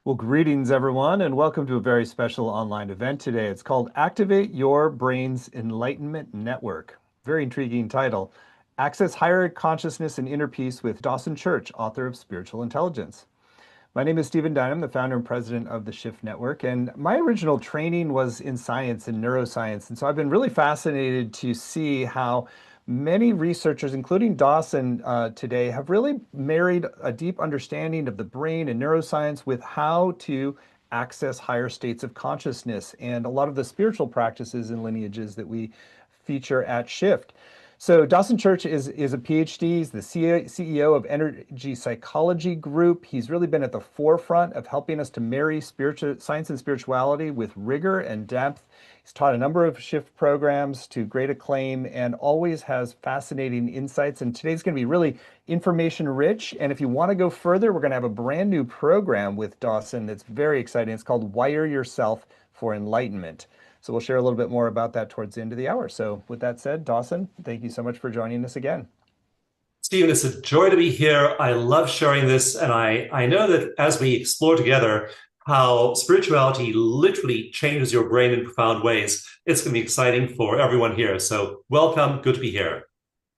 Well, greetings, everyone, and welcome to a very special online event today. It's called Activate Your Brain's Enlightenment Network. Very intriguing title. Access Higher Consciousness and Inner Peace with Dawson Church, author of Spiritual Intelligence. My name is Stephen Dynam, the founder and president of the Shift Network, and my original training was in science and neuroscience. And so I've been really fascinated to see how many researchers, including Dawson today, have really married a deep understanding of the brain and neuroscience with how to access higher states of consciousness and a lot of the spiritual practices and lineages that we feature at Shift. So Dawson Church is a PhD. He's the CEO of Energy Psychology Group. He's really been at the forefront of helping us to marry spiritual science and spirituality with rigor and depth. He's taught a number of Shift programs to great acclaim and always has fascinating insights. And today's going to be really information rich. And if you want to go further, we're going to have a brand new program with Dawson that's very exciting. It's called Wire Yourself for Enlightenment. So we'll share a little bit more about that towards the end of the hour. So with that said, Dawson, thank you so much for joining us again. Stephen, it's a joy to be here. I love sharing this. And I know that as we explore together how spirituality literally changes your brain in profound ways, it's going to be exciting for everyone here. So welcome. Good to be here.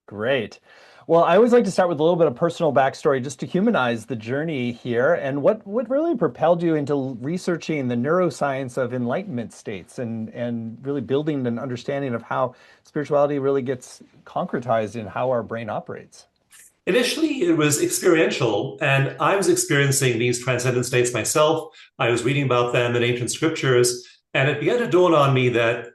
Great. Well, I always like to start with a little bit of personal backstory just to humanize the journey here. And what really propelled you into researching the neuroscience of enlightenment states and really building an understanding of how spirituality really gets concretized in how our brain operates? Initially, it was experiential, and I was experiencing these transcendent states myself. I was reading about them in ancient scriptures, and it began to dawn on me that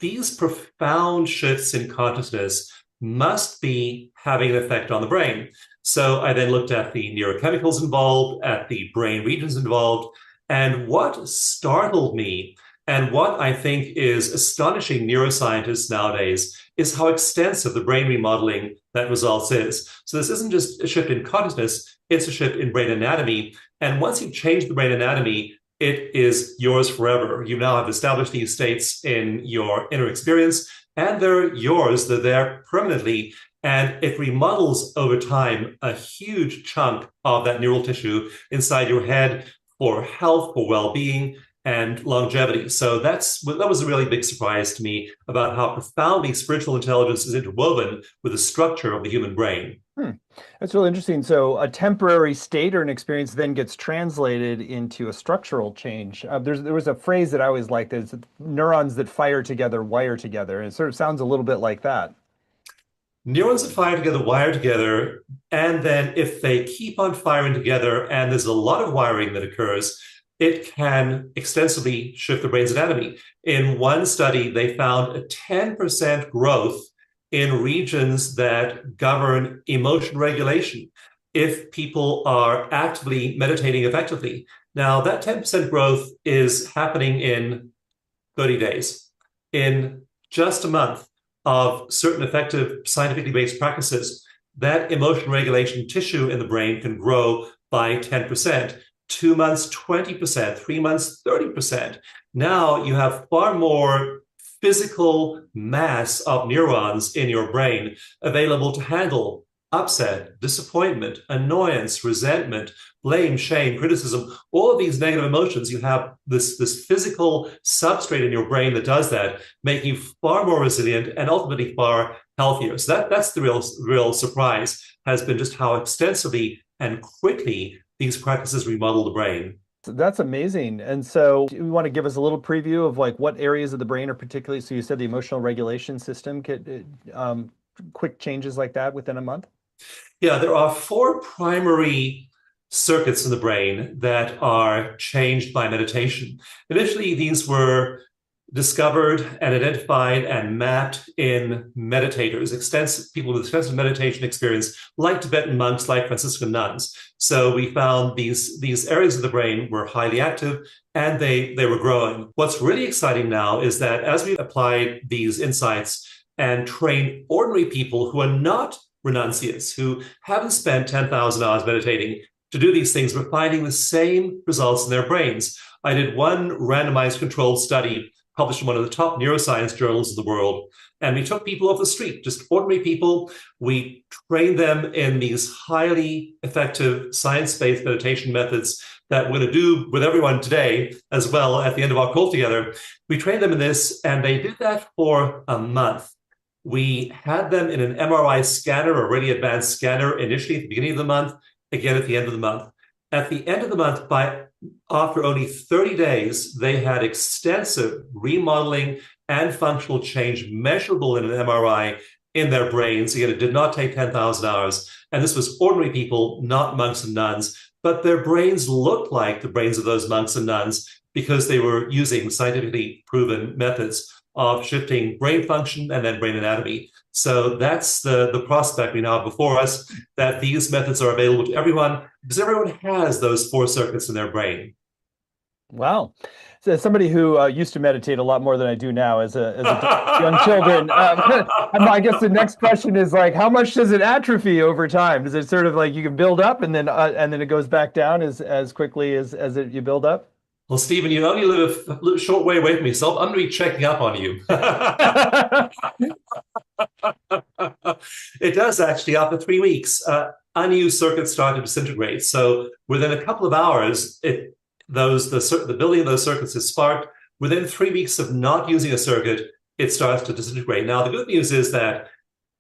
these profound shifts in consciousness must be having an effect on the brain. So I then looked at the neurochemicals involved, at the brain regions involved, and what startled me and what I think is astonishing neuroscientists nowadays is how extensive the brain remodeling that results is. So this isn't just a shift in consciousness, it's a shift in brain anatomy. And once you change the brain anatomy, it is yours forever. You now have established these states in your inner experience, and they're yours. They're there permanently. And it remodels over time a huge chunk of that neural tissue inside your head for health, for well-being, and longevity. So that was a really big surprise to me about how profoundly spiritual intelligence is interwoven with the structure of the human brain. That's really interesting. So a temporary state or an experience then gets translated into a structural change. There was a phrase that I always liked, is neurons that fire together wire together. And it sort of sounds a little bit like that. Neurons that fire together wire together, and then if they keep on firing together and there's a lot of wiring that occurs, it can extensively shift the brain's anatomy. In one study, they found a 10% growth in regions that govern emotion regulation if people are actively meditating effectively. Now, that 10% growth is happening in 30 days. In just a month of certain effective scientifically based practices, that emotion regulation tissue in the brain can grow by 10%. 2 months, 20%, 3 months, 30%. Now you have far more physical mass of neurons in your brain available to handle upset, disappointment, annoyance, resentment, blame, shame, criticism, all of these negative emotions. You have this physical substrate in your brain that does that, making you far more resilient and ultimately far healthier. So that's the real surprise, has been just how extensively and quickly these practices remodel the brain. So that's amazing. And so you want to give us a little preview of like what areas of the brain are particularly, so you said the emotional regulation system could quick changes like that within a month? Yeah, there are four primary circuits in the brain that are changed by meditation. Initially, these were discovered and identified and mapped in meditators, extensive people with extensive meditation experience, like Tibetan monks, like Franciscan nuns. So we found these areas of the brain were highly active and they were growing. What's really exciting now is that as we applied these insights and trained ordinary people who are not renunciates, who haven't spent 10,000 hours meditating to do these things, we're finding the same results in their brains. I did one randomized controlled study published in one of the top neuroscience journals of the world. And we took people off the street, just ordinary people. We trained them in these highly effective science-based meditation methods that we're going to do with everyone today as well at the end of our call together. We trained them in this, and they did that for a month. We had them in an MRI scanner, a really advanced scanner, initially at the beginning of the month, again at the end of the month. At the end of the month, after only 30 days, they had extensive remodeling and functional change measurable in an MRI in their brains. Again, it did not take 10,000 hours. And this was ordinary people, not monks and nuns, but their brains looked like the brains of those monks and nuns because they were using scientifically proven methods of shifting brain function and then brain anatomy. So that's the prospect we now have before us, that these methods are available to everyone because everyone has those 4 circuits in their brain. Wow. So as somebody who used to meditate a lot more than I do now as a young children, I guess the next question is like, how much does it atrophy over time? Is it sort of like you can build up and then it goes back down as quickly as you build up? Well, Stephen, you only live a short way away from me, so I'm going to be checking up on you. It does actually, after 3 weeks, unused circuits start to disintegrate. So within a couple of hours, the building of those circuits is sparked. Within 3 weeks of not using a circuit, it starts to disintegrate. Now, the good news is that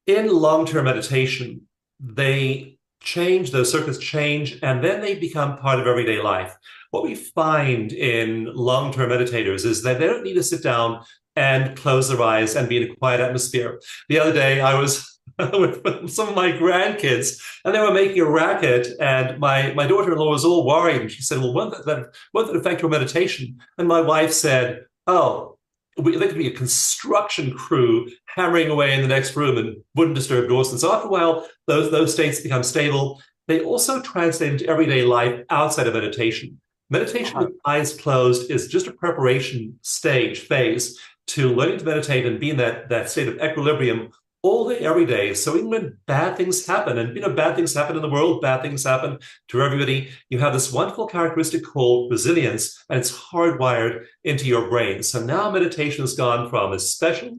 in long-term meditation, those circuits change, and then they become part of everyday life. What we find in long-term meditators is that they don't need to sit down and close their eyes and be in a quiet atmosphere. The other day, I was with some of my grandkids, and they were making a racket, and my daughter-in-law was all worried, and she said, well, won't that affect your meditation? And my wife said, oh, there could be a construction crew hammering away in the next room and wouldn't disturb Dawson. So after a while, those states become stable. They also translate into everyday life outside of meditation. Meditation with eyes closed is just a preparation phase to learning to meditate and be in that state of equilibrium all day, every day. So even when bad things happen, and bad things happen in the world, bad things happen to everybody, you have this wonderful characteristic called resilience, and it's hardwired into your brain. So now meditation has gone from a special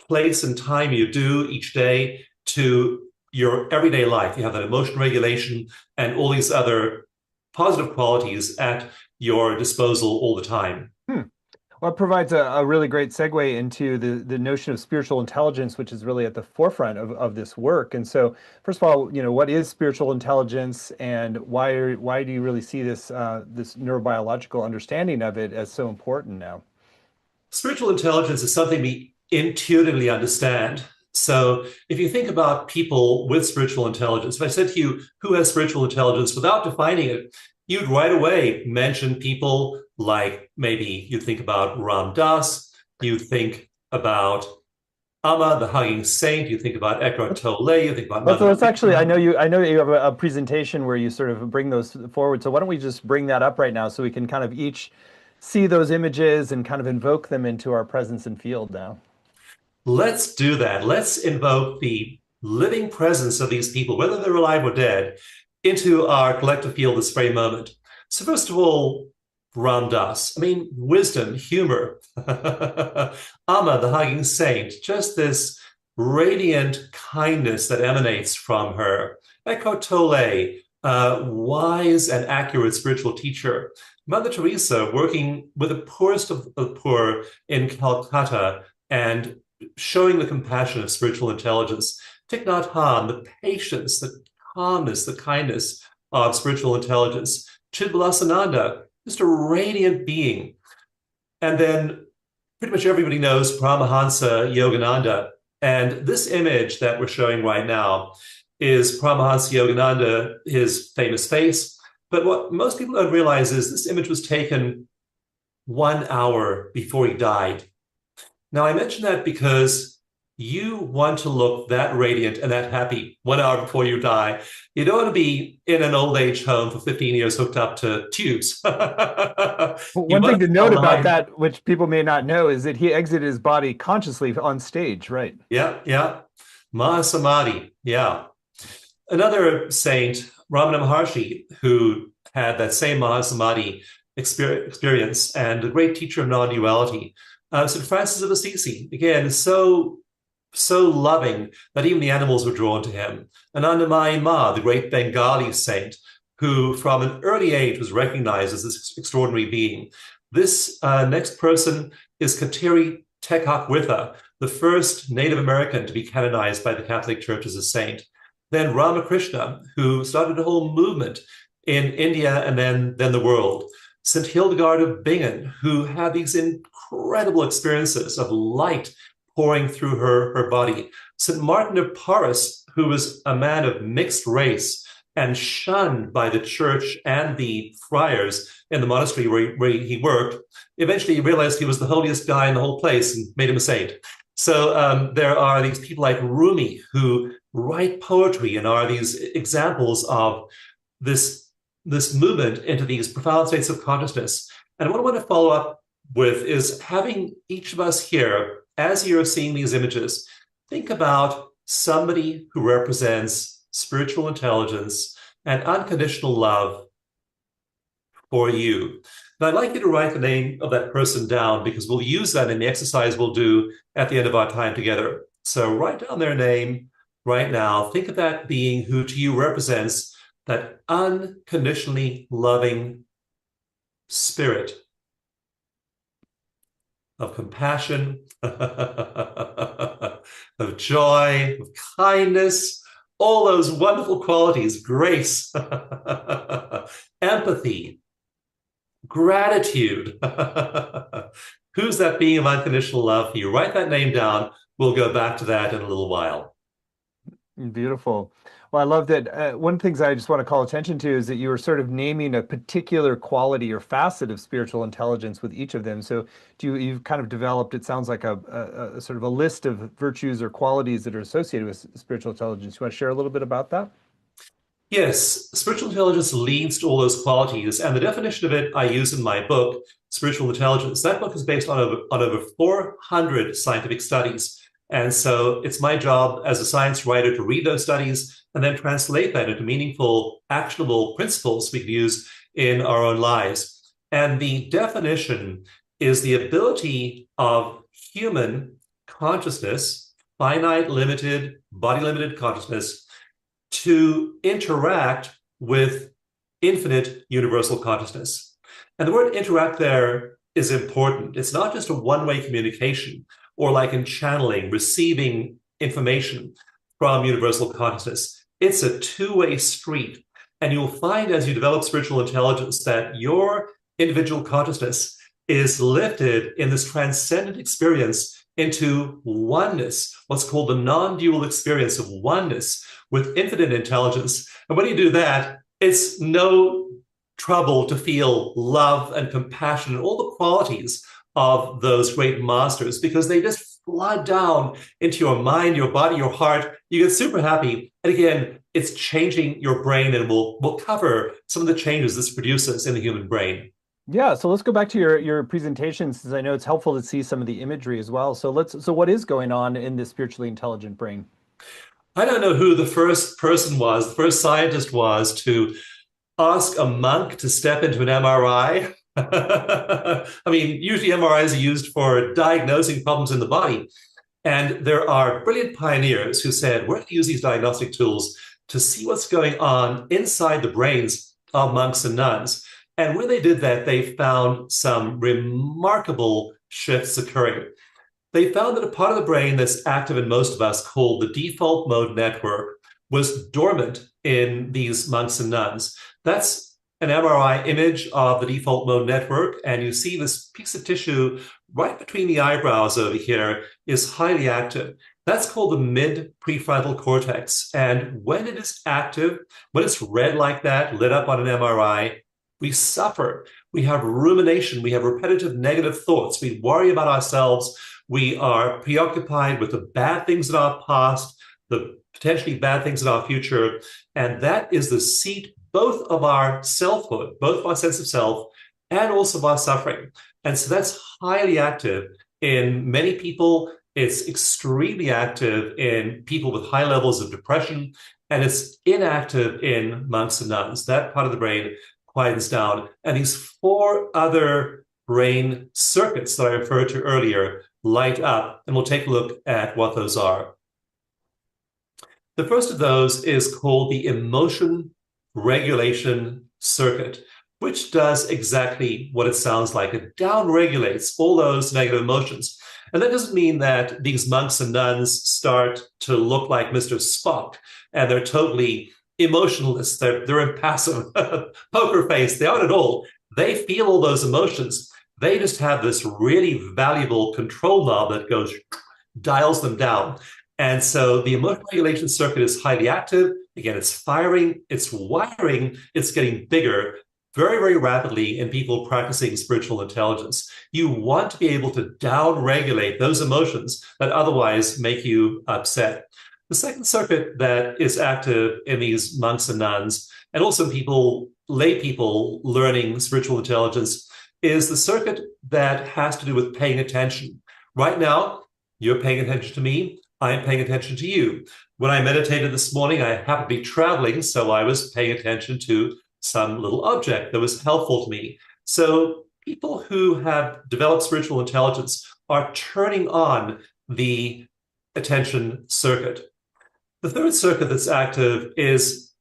place and time you do each day to your everyday life. You have that emotion regulation and all these other positive qualities at your disposal all the time. Well, it provides a really great segue into the notion of spiritual intelligence, which is really at the forefront of this work. And so, first of all, what is spiritual intelligence, and why do you really see this neurobiological understanding of it as so important now? Spiritual intelligence is something we intuitively understand. So if you think about people with spiritual intelligence, if I said to you, who has spiritual intelligence, without defining it, you'd right away mention people like, maybe you think about Ram Dass, you think about Amma, the hugging saint, you think about Eckhart Tolle, you think about Mother. Let's actually, I know you have a presentation where you sort of bring those forward. So why don't we just bring that up right now so we can kind of each see those images and kind of invoke them into our presence and field now. Let's do that. Let's invoke the living presence of these people, whether they're alive or dead, into our collective field this very moment. So first of all, Ram Dass. Wisdom, humor. Amma, the hugging saint, just this radiant kindness that emanates from her. Eckhart Tolle, wise and accurate spiritual teacher. Mother Teresa, working with the poorest of the poor in Calcutta and showing the compassion of spiritual intelligence. Thich Nhat Hanh, the patience, the calmness, the kindness of spiritual intelligence. Chidvilasananda, just a radiant being. And then pretty much everybody knows Paramahansa Yogananda. And this image that we're showing right now is Paramahansa Yogananda, his famous face. But what most people don't realize is this image was taken 1 hour before he died. Now, I mention that because you want to look that radiant and that happy 1 hour before you die. You don't want to be in an old age home for 15 years hooked up to tubes. One thing to note about that, which people may not know, is that he exited his body consciously on stage, right? Yeah. Mahasamadhi, yeah. Another saint, Ramana Maharshi, who had that same Mahasamadhi experience and a great teacher of non-duality. St. Francis of Assisi, again, so loving that even the animals were drawn to him. Anandamayi Ma, the great Bengali saint, who from an early age was recognized as this extraordinary being. This next person is Kateri Tekakwitha, the first Native American to be canonized by the Catholic Church as a saint. Then Ramakrishna, who started a whole movement in India and then the world. St. Hildegard of Bingen, who had these incredible experiences of light pouring through her body. St. Martin of Porres, who was a man of mixed race and shunned by the church and the friars in the monastery where he worked, eventually he realized he was the holiest guy in the whole place and made him a saint. So there are these people like Rumi who write poetry and are these examples of this movement into these profound states of consciousness. And what I want to follow up with is having each of us here, as you're seeing these images, think about somebody who represents spiritual intelligence and unconditional love for you. And I'd like you to write the name of that person down because we'll use that in the exercise we'll do at the end of our time together. So write down their name right now. Think of that being who to you represents that unconditionally loving spirit of compassion, of joy, of kindness, all those wonderful qualities, grace, empathy, gratitude. Who's that being of unconditional love for you? Write that name down. We'll go back to that in a little while. Beautiful. Well, I love that. One of the things I just want to call attention to is that you were sort of naming a particular quality or facet of spiritual intelligence with each of them. So you've kind of developed, it sounds like a sort of a list of virtues or qualities that are associated with spiritual intelligence. You want to share a little bit about that? Yes, spiritual intelligence leads to all those qualities. And the definition of it I use in my book, Spiritual Intelligence. That book is based on over 400 scientific studies. And so it's my job as a science writer to read those studies and then translate that into meaningful, actionable principles we can use in our own lives. And the definition is the ability of human consciousness, finite, limited, body-limited consciousness, to interact with infinite universal consciousness. And the word interact there is important. It's not just a one-way communication or like in channeling, receiving information from universal consciousness. It's a two-way street. And you'll find as you develop spiritual intelligence that your individual consciousness is lifted in this transcendent experience into oneness, what's called the non-dual experience of oneness with infinite intelligence. And when you do that, it's no trouble to feel love and compassion and all the qualities of those great masters because they just flood down into your mind, your body, your heart. You get super happy. And again, it's changing your brain, and we'll cover some of the changes this produces in the human brain. Yeah, so let's go back to your presentation since I know it's helpful to see some of the imagery as well. So what is going on in this spiritually intelligent brain? I don't know who the first person was, the first scientist was to ask a monk to step into an MRI. I mean, usually MRIs are used for diagnosing problems in the body. And there are brilliant pioneers who said, we're going to use these diagnostic tools to see what's going on inside the brains of monks and nuns. And when they did that, they found some remarkable shifts occurring. They found that a part of the brain that's active in most of us, called the default mode network, was dormant in these monks and nuns. That's an MRI image of the default mode network, and you see this piece of tissue right between the eyebrows over here is highly active. That's called the mid-prefrontal cortex. And when it is active, when it's red like that, lit up on an MRI, we suffer. We have rumination. We have repetitive negative thoughts. We worry about ourselves. We are preoccupied with the bad things in our past, the potentially bad things in our future. And that is the seat both of our selfhood, both of our sense of self, and also of our suffering. And so that's highly active in many people. It's extremely active in people with high levels of depression, and it's inactive in monks and nuns. That part of the brain quietens down. And these four other brain circuits that I referred to earlier light up, and we'll take a look at what those are. The first of those is called the emotion regulation circuit, which does exactly what it sounds like. It down regulates all those negative emotions. And that doesn't mean that these monks and nuns start to look like Mr. Spock and they're totally emotionless. They're impassive, poker face. They aren't at all. They feel all those emotions. They just have this really valuable control knob that dials them down. And so the emotion regulation circuit is highly active. Again, it's firing, it's wiring, it's getting bigger very, very rapidly in people practicing spiritual intelligence. You want to be able to down-regulate those emotions that otherwise make you upset. The second circuit that is active in these monks and nuns, and also people, lay people learning spiritual intelligence, is the circuit that has to do with paying attention. Right now, you're paying attention to me. I'm paying attention to you. When I meditated this morning, I happened to be traveling, so I was paying attention to some little object that was helpful to me. So people who have developed spiritual intelligence are turning on the attention circuit. The third circuit that's active is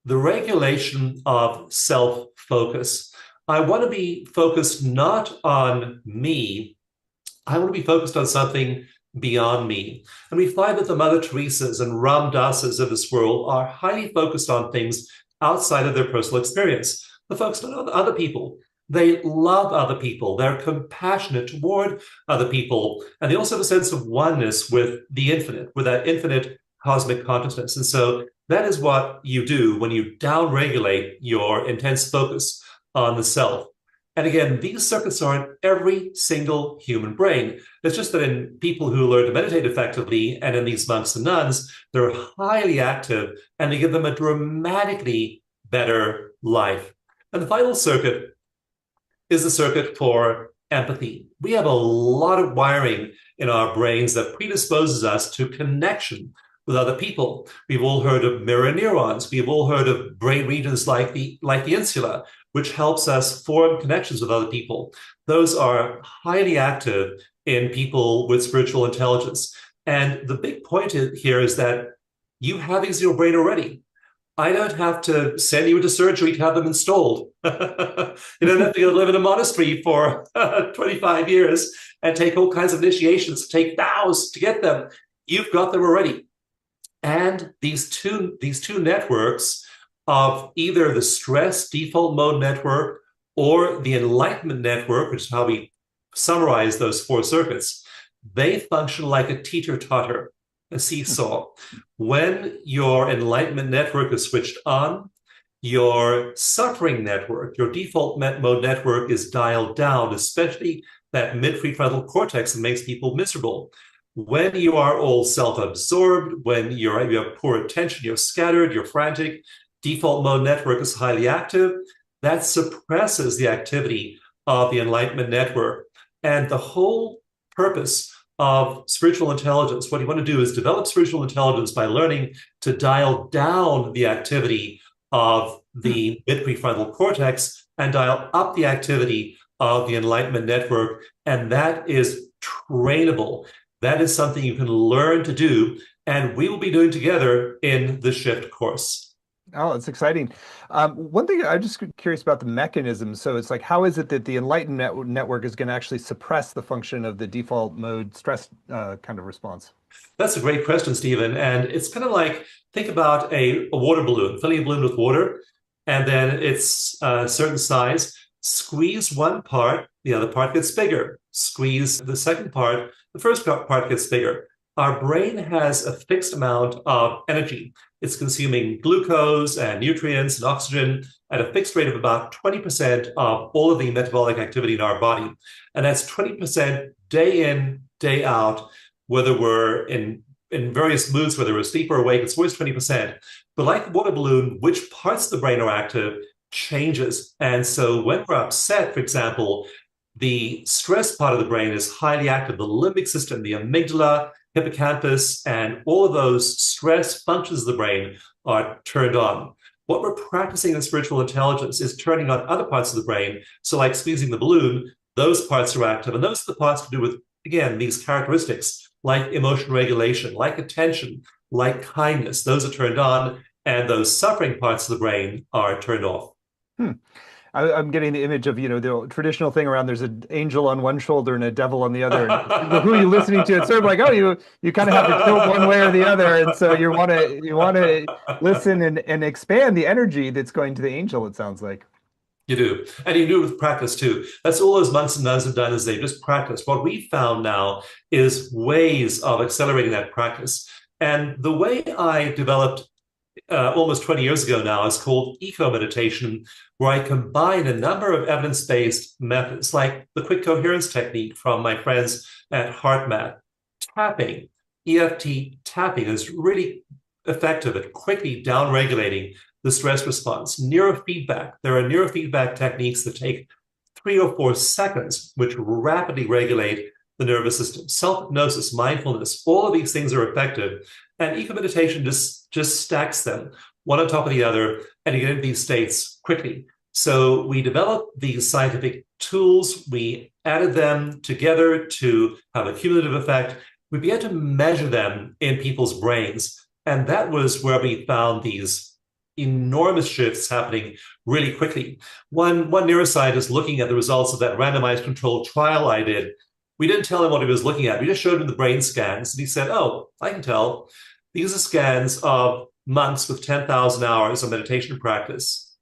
the regulation of self-focus. I want to be focused not on me. I want to be focused on something beyond me. And we find that the Mother Teresas and Ram Dasas of this world are highly focused on things outside of their personal experience. They're focused on other people. They love other people. They're compassionate toward other people. And they also have a sense of oneness with the infinite, with that infinite cosmic consciousness. And so that is what you do when you downregulate your intense focus on the self. And again, these circuits are in every single human brain. It's just that in people who learn to meditate effectively and in these monks and nuns, they're highly active and they give them a dramatically better life. And the final circuit is the circuit for empathy. We have a lot of wiring in our brains that predisposes us to connection with other people. We've all heard of mirror neurons. We've all heard of brain regions like the insula, which helps us form connections with other people. Those are highly active in people with spiritual intelligence. And the big point here is that you have these in your brain already. I don't have to send you into surgery to have them installed. You don't have to go live in a monastery for 25 years and take all kinds of initiations, take vows to get them. You've got them already. And these two networks of either the stress default mode network or the Enlightenment Network, which is how we summarize those four circuits, they function like a teeter-totter, a seesaw. When your Enlightenment Network is switched on, your suffering network, your default mode network is dialed down, especially that mid-prefrontal cortex that makes people miserable. When you are all self-absorbed, when you have poor attention, you're scattered, you're frantic, default mode network is highly active, that suppresses the activity of the Enlightenment Network. And the whole purpose of spiritual intelligence, what you want to do is develop spiritual intelligence by learning to dial down the activity of the mid-prefrontal cortex and dial up the activity of the Enlightenment Network. And that is trainable. That is something you can learn to do, and we will be doing together in the Shift course. Oh, it's exciting. One thing I'm just curious about the mechanism. So it's like, how is it that the Enlightenment Network is going to actually suppress the function of the default mode stress kind of response? That's a great question, Stephen. And it's kind of like, think about a water balloon, filling a balloon with water, and then it's a certain size. Squeeze one part, the other part gets bigger. Squeeze the second part, the first part gets bigger. Our brain has a fixed amount of energy. It's consuming glucose and nutrients and oxygen at a fixed rate of about 20% of all of the metabolic activity in our body. And that's 20% day in, day out, whether we're in various moods, whether we're asleep or awake, it's always 20%. But like the water balloon, which parts of the brain are active changes. And so when we're upset, for example, the stress part of the brain is highly active. The limbic system, the amygdala, hippocampus, and all of those stress functions of the brain are turned on. What we're practicing in spiritual intelligence is turning on other parts of the brain. So like squeezing the balloon, those parts are active. And those are the parts to do with, again, these characteristics like emotion regulation, like attention, like kindness. Those are turned on. and those suffering parts of the brain are turned off. Hmm. I'm getting the image of, the traditional thing around there's an angel on one shoulder and a devil on the other. And who are you listening to? It's sort of like, oh, you kind of have to tilt one way or the other. And so you want to listen and expand the energy that's going to the angel, it sounds like. You do. And you do it with practice too. That's all those monks and nuns have done is they've just practiced. What we've found now is ways of accelerating that practice. And the way I developed almost 20 years ago now is called EcoMeditation, where I combine a number of evidence-based methods like the quick coherence technique from my friends at HeartMath. Tapping, EFT tapping is really effective at quickly downregulating the stress response. Neurofeedback, there are neurofeedback techniques that take 3 or 4 seconds, which rapidly regulate the nervous system. Self-hypnosis, mindfulness, all of these things are effective. And eco-meditation just stacks them one on top of the other, and you get into these states quickly. So we developed these scientific tools, we added them together to have a cumulative effect. We began to measure them in people's brains, and that was where we found these enormous shifts happening really quickly. One neuroscientist looking at the results of that randomized controlled trial I did, we didn't tell him what he was looking at. We just showed him the brain scans. And he said, oh, I can tell. These are scans of monks with 10,000 hours of meditation practice.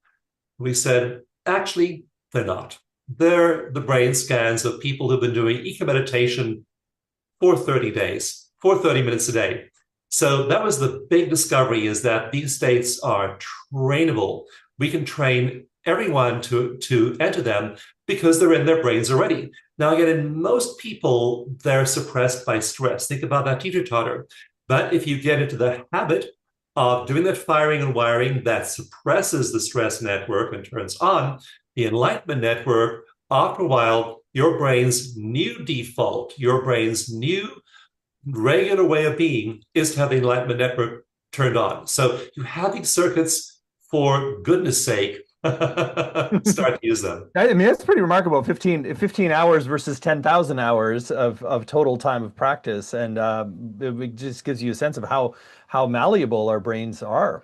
We said, actually, they're not. They're the brain scans of people who've been doing eco-meditation for 30 days, for 30 minutes a day. So that was the big discovery, is that these states are trainable. We can train everyone to enter them because they're in their brains already. Now, again, in most people, they're suppressed by stress. Think about that teeter-totter. But if you get into the habit of doing that firing and wiring that suppresses the stress network and turns on the Enlightenment Network, after a while, your brain's new default, your brain's new regular way of being is to have the Enlightenment Network turned on. So you have these circuits, for goodness sake, start to use them. I mean, that's pretty remarkable. 15 hours versus 10,000 hours of total time of practice. And it just gives you a sense of how malleable our brains are.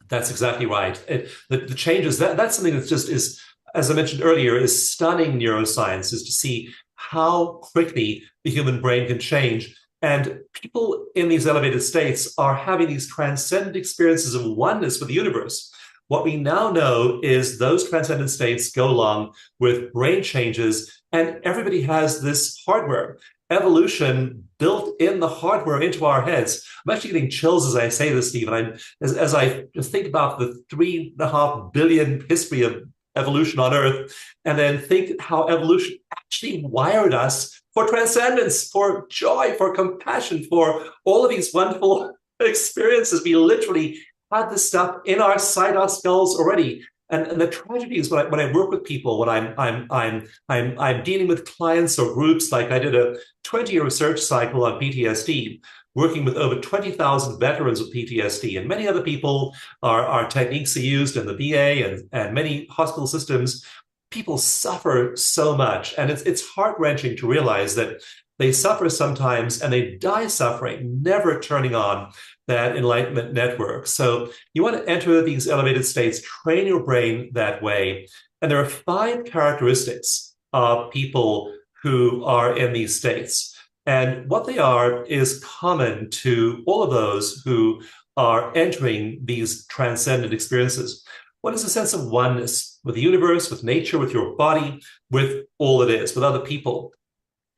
That's exactly right. The changes, that's something that's just is, as I mentioned earlier, is stunning neuroscience, is to see how quickly the human brain can change. And people in these elevated states are having these transcendent experiences of oneness with the universe. What we now know is those transcendent states go along with brain changes, and everybody has this hardware. Evolution built in the hardware into our heads. I'm actually getting chills as I say this, Stephen. As I just think about the 3.5 billion history of evolution on Earth, and then think how evolution actually wired us for transcendence, for joy, for compassion, for all of these wonderful experiences. We literally had this stuff inside our skulls already. And the tragedy is when I work with people, when I'm dealing with clients or groups, like I did a 20-year research cycle on PTSD, working with over 20,000 veterans with PTSD, and many other people. Our techniques are used in the VA and many hospital systems. People suffer so much, and it's heart-wrenching to realize that they suffer sometimes and they die suffering, never turning on that Enlightenment Network. So you want to enter these elevated states, train your brain that way. And there are 5 characteristics of people who are in these states. And what they are is common to all of those who are entering these transcendent experiences. One is a sense of oneness with the universe, with nature, with your body, with all it is, with other people.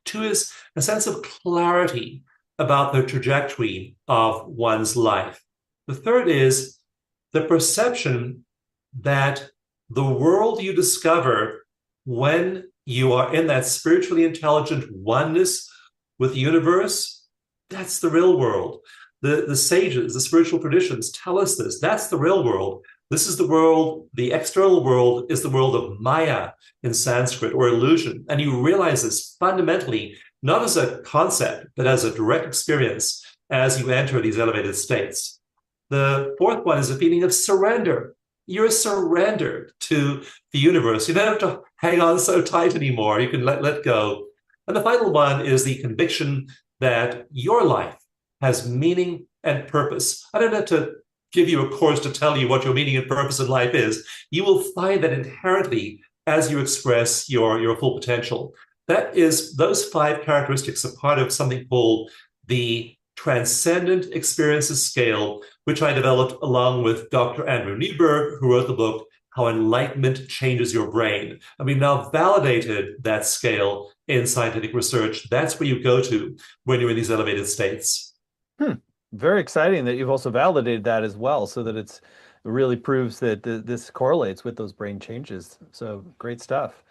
2 is a sense of clarity about the trajectory of one's life. The 3rd is the perception that the world you discover when you are in that spiritually intelligent oneness with the universe, that's the real world. The sages, the spiritual traditions tell us this. That's the real world. This is the world, the external world is the world of Maya in Sanskrit, or illusion. And you realize this fundamentally, not as a concept, but as a direct experience as you enter these elevated states. The 4th one is a feeling of surrender. You're surrendered to the universe. You don't have to hang on so tight anymore. You can let go. And the final one is the conviction that your life has meaning and purpose. I don't have to give you a course to tell you what your meaning and purpose in life is. You will find that inherently as you express your full potential. That is, those 5 characteristics are part of something called the Transcendent Experiences Scale, which I developed along with Dr. Andrew Nieberg, who wrote the book How Enlightenment Changes Your Brain. And we've now validated that scale in scientific research. That's where you go to when you're in these elevated states. Very exciting that you've also validated that as well, so that it really proves that this correlates with those brain changes. So great stuff.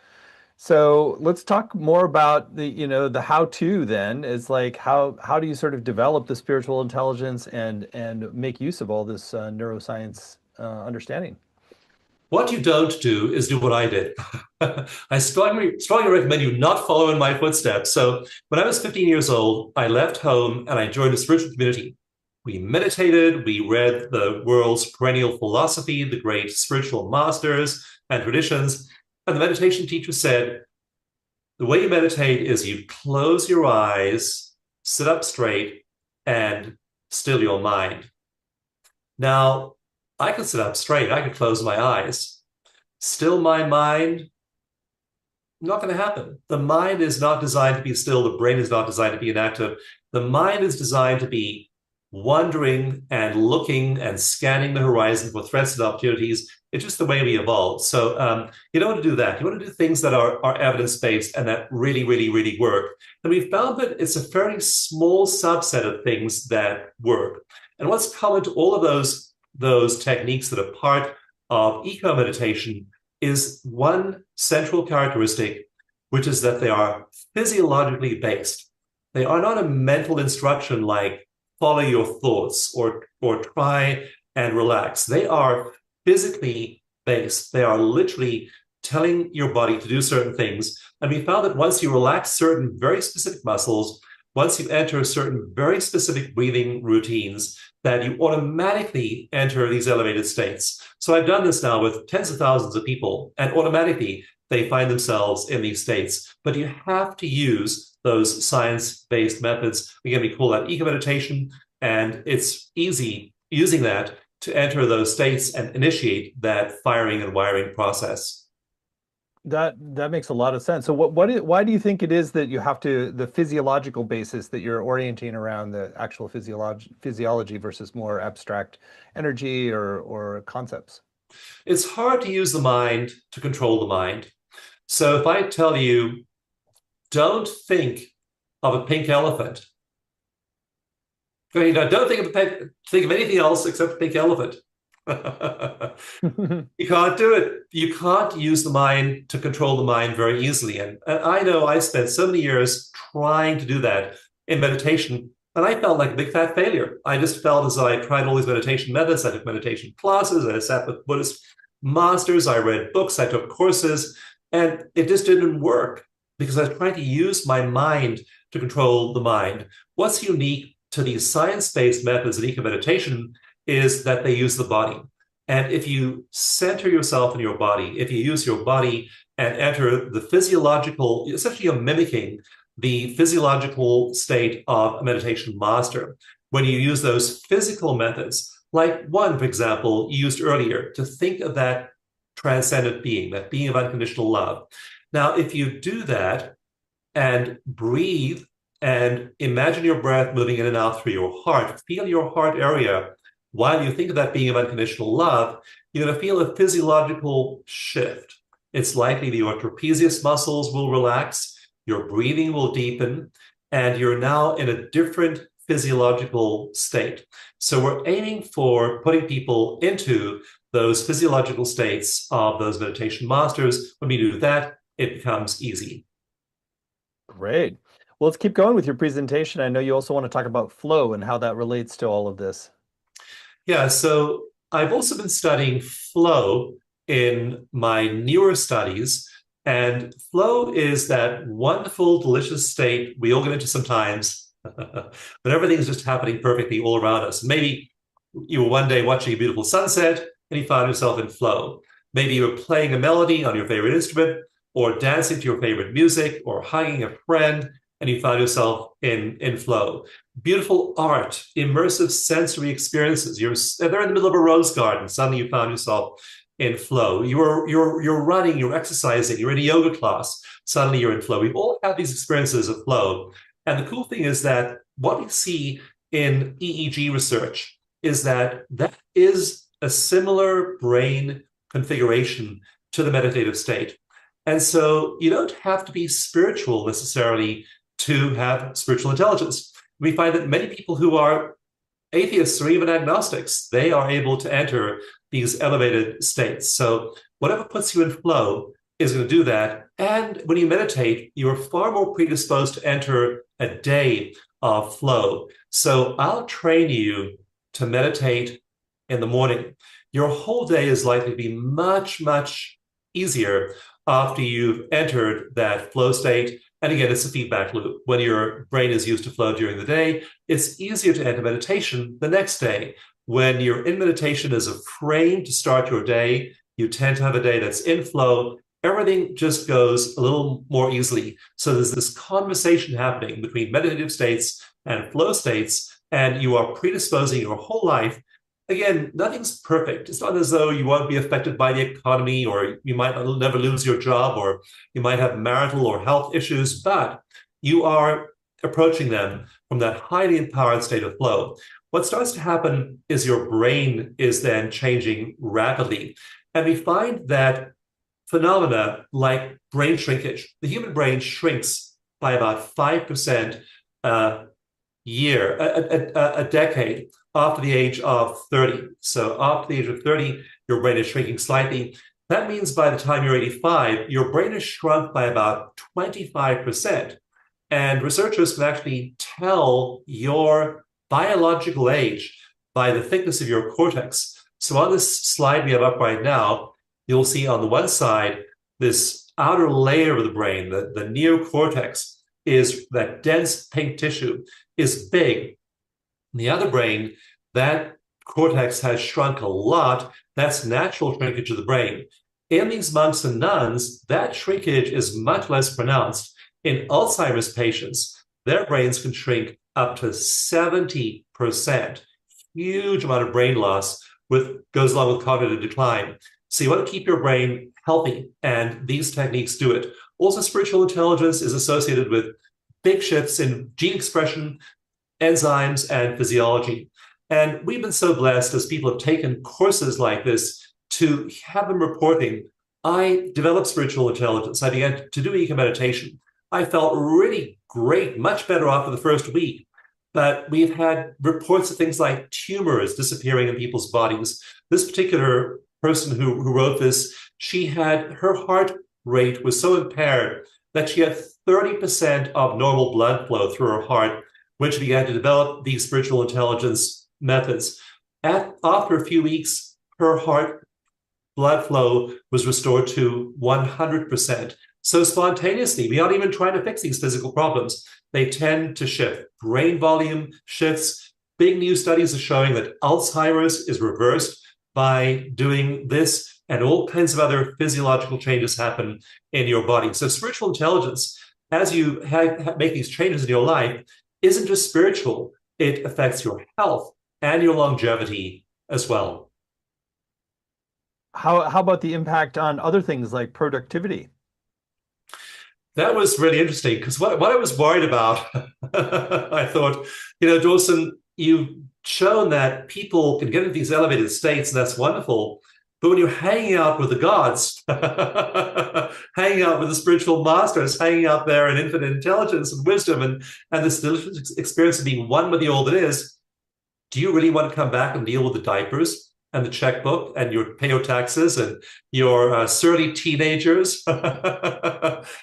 So let's talk more about the how-to then. Is like how do you sort of develop the spiritual intelligence and make use of all this neuroscience understanding? What you don't do is do what I did. I strongly recommend you not follow in my footsteps. So when I was 15 years old, I left home and I joined a spiritual community. We meditated, we read the world's perennial philosophy, the great spiritual masters and traditions. And the meditation teacher said, the way you meditate is you close your eyes, sit up straight, and still your mind. Now, I could sit up straight, I could close my eyes. Still my mind, not going to happen. The mind is not designed to be still. The brain is not designed to be inactive. The mind is designed to be wandering and looking and scanning the horizon for threats and opportunities. It's just the way we evolved. So you don't want to do that. You want to do things that are evidence-based and that really, really, really work. And we've found that it's a fairly small subset of things that work. And what's common to all of those techniques that are part of eco-meditation is one central characteristic, which is that they are physiologically based. They are not a mental instruction like follow your thoughts or try and relax. They are physically based. They are literally telling your body to do certain things. And we found that once you relax certain very specific muscles, once you enter certain very specific breathing routines, that you automatically enter these elevated states. So I've done this now with tens of thousands of people, and automatically they find themselves in these states. But you have to use those science-based methods. Again, we call that eco-meditation, and it's easy using that to enter those states and initiate that firing and wiring process. That makes a lot of sense. So why do you think it is that you have to, the physiological basis that you're orienting around the actual physiology versus more abstract energy or concepts? It's hard to use the mind to control the mind. So if I tell you, don't think of a pink elephant, don't think of anything else except a pink elephant. You can't do it. You can't use the mind to control the mind very easily. And I know I spent so many years trying to do that in meditation, and I felt like a big fat failure. I just felt as though I tried all these meditation methods. I took meditation classes, I sat with Buddhist masters, I read books, I took courses, and it just didn't work because I was trying to use my mind to control the mind. What's unique to these science-based methods of eco-meditation is that they use the body. And if you center yourself in your body, if you use your body and enter the physiological, essentially you're mimicking the physiological state of a meditation master. When you use those physical methods, like one, for example, used earlier, to think of that transcendent being, that being of unconditional love. Now, if you do that and breathe and imagine your breath moving in and out through your heart, feel your heart area, while you think of that being of unconditional love, you're going to feel a physiological shift. It's likely that your trapezius muscles will relax, your breathing will deepen, and you're now in a different physiological state. So we're aiming for putting people into those physiological states of those meditation masters. When we do that, it becomes easy. Great. Well, let's keep going with your presentation. I know you also want to talk about flow and how that relates to all of this. Yeah, so I've also been studying flow in my newer studies. And flow is that wonderful, delicious state we all get into sometimes when everything's just happening perfectly all around us. Maybe you were one day watching a beautiful sunset and you found yourself in flow. Maybe you were playing a melody on your favorite instrument or dancing to your favorite music or hugging a friend and you found yourself in flow. Beautiful art, immersive sensory experiences. They're in the middle of a rose garden. Suddenly you found yourself in flow. You're running, you're exercising, you're in a yoga class. Suddenly you're in flow. We've all had these experiences of flow. And the cool thing is that what we see in EEG research is that that is a similar brain configuration to the meditative state. And so you don't have to be spiritual necessarily to have spiritual intelligence. We find that many people who are atheists or even agnostics, they are able to enter these elevated states. So whatever puts you in flow is going to do that. And when you meditate, you're far more predisposed to enter a day of flow. So I'll train you to meditate in the morning. Your whole day is likely to be much, much easier after you've entered that flow state. And again, it's a feedback loop. When your brain is used to flow during the day, it's easier to enter meditation the next day. When you're in meditation as a frame to start your day, you tend to have a day that's in flow. Everything just goes a little more easily. So there's this conversation happening between meditative states and flow states, and you are predisposing your whole life. Again, nothing's perfect. It's not as though you won't be affected by the economy, or you might never lose your job, or you might have marital or health issues, but you are approaching them from that highly empowered state of flow. What starts to happen is your brain is then changing rapidly. And we find that phenomena like brain shrinkage, the human brain shrinks by about 5% a year, a decade after the age of 30. So after the age of 30, your brain is shrinking slightly. That means by the time you're 85, your brain is shrunk by about 25%. And researchers can actually tell your biological age by the thickness of your cortex. So on this slide we have up right now, you'll see on the one side, this outer layer of the brain, the neocortex, is that dense pink tissue, is big. In the other brain, that cortex has shrunk a lot. That's natural shrinkage of the brain. In these monks and nuns, that shrinkage is much less pronounced. In Alzheimer's patients, their brains can shrink up to 70%. Huge amount of brain loss goes along with cognitive decline. So you want to keep your brain healthy, and these techniques do it. Also, spiritual intelligence is associated with big shifts in gene expression, enzymes, and physiology. And we've been so blessed as people have taken courses like this to have them reporting. I developed spiritual intelligence. I began to do EcoMeditation. I felt really great, much better after the first week. But we've had reports of things like tumors disappearing in people's bodies. This particular person who wrote this, her heart rate was so impaired that she had 30% of normal blood flow through her heart when she began to develop these spiritual intelligence methods. After a few weeks, her heart blood flow was restored to 100%. So spontaneously, we aren't even trying to fix these physical problems. They tend to shift. Brain volume shifts. Big new studies are showing that Alzheimer's is reversed by doing this, and all kinds of other physiological changes happen in your body. So spiritual intelligence, as you make these changes in your life, isn't just spiritual. It affects your health and your longevity as well. How about the impact on other things like productivity? That was really interesting because what I was worried about, I thought, Dawson, you've shown that people can get into these elevated states, and that's wonderful. But when you're hanging out with the gods, hanging out with the spiritual masters, hanging out there in infinite intelligence and wisdom and this delicious experience of being one with the all that is, do you really want to come back and deal with the diapers and the checkbook and pay your taxes and your surly teenagers? What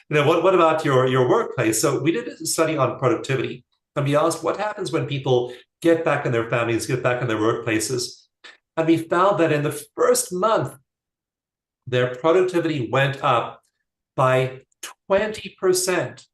about your workplace? So we did a study on productivity, and we asked what happens when people get back in their families, get back in their workplaces. And we found that in the first month, their productivity went up by 20%.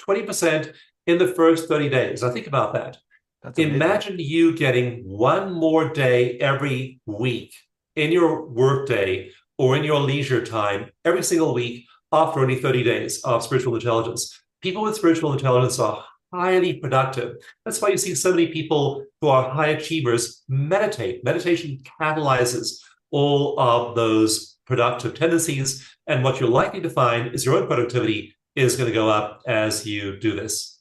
20% in the first 30 days. Now think about that. That's amazing. Imagine you getting one more day every week in your workday or in your leisure time every single week after only 30 days of spiritual intelligence. people with spiritual intelligence are highly productive. That's why you see so many people who are high achievers meditate. Meditation catalyzes all of those productive tendencies. And what you're likely to find is your own productivity is going to go up as you do this.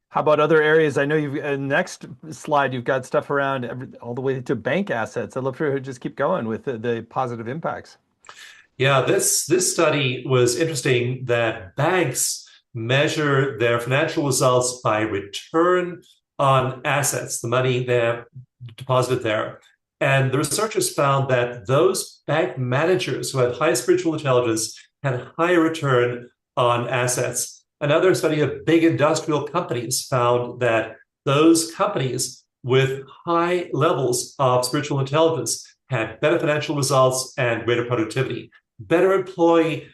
How about other areas? I know you've next slide, you've got stuff around all the way to bank assets. I'd love for you to just keep going with the positive impacts. Yeah, this study was interesting that banks measure their financial results by return on assets, the money they're deposited there. And the researchers found that those bank managers who had high spiritual intelligence had higher return on assets. Another study of big industrial companies found that those companies with high levels of spiritual intelligence had better financial results and greater productivity, better employee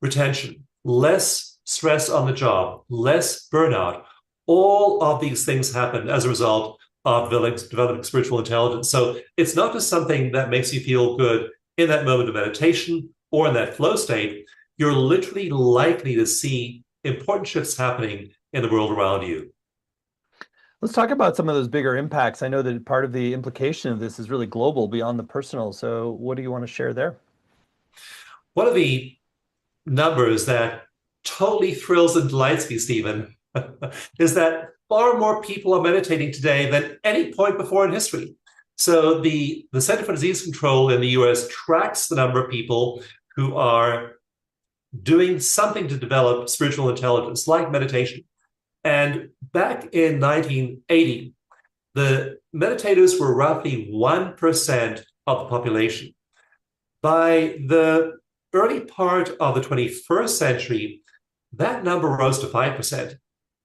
retention, less stress on the job, less burnout. All of these things happen as a result of developing spiritual intelligence. So it's not just something that makes you feel good in that moment of meditation or in that flow state. You're literally likely to see important shifts happening in the world around you. Let's talk about some of those bigger impacts. I know that part of the implication of this is really global beyond the personal. So what do you want to share there? One of the numbers that totally thrills and delights me, Stephen, is that far more people are meditating today than any point before in history. So the Center for Disease Control in the US tracks the number of people who are doing something to develop spiritual intelligence, like meditation. And back in 1980, the meditators were roughly 1% of the population. By the early part of the 21st century, that number rose to 5%.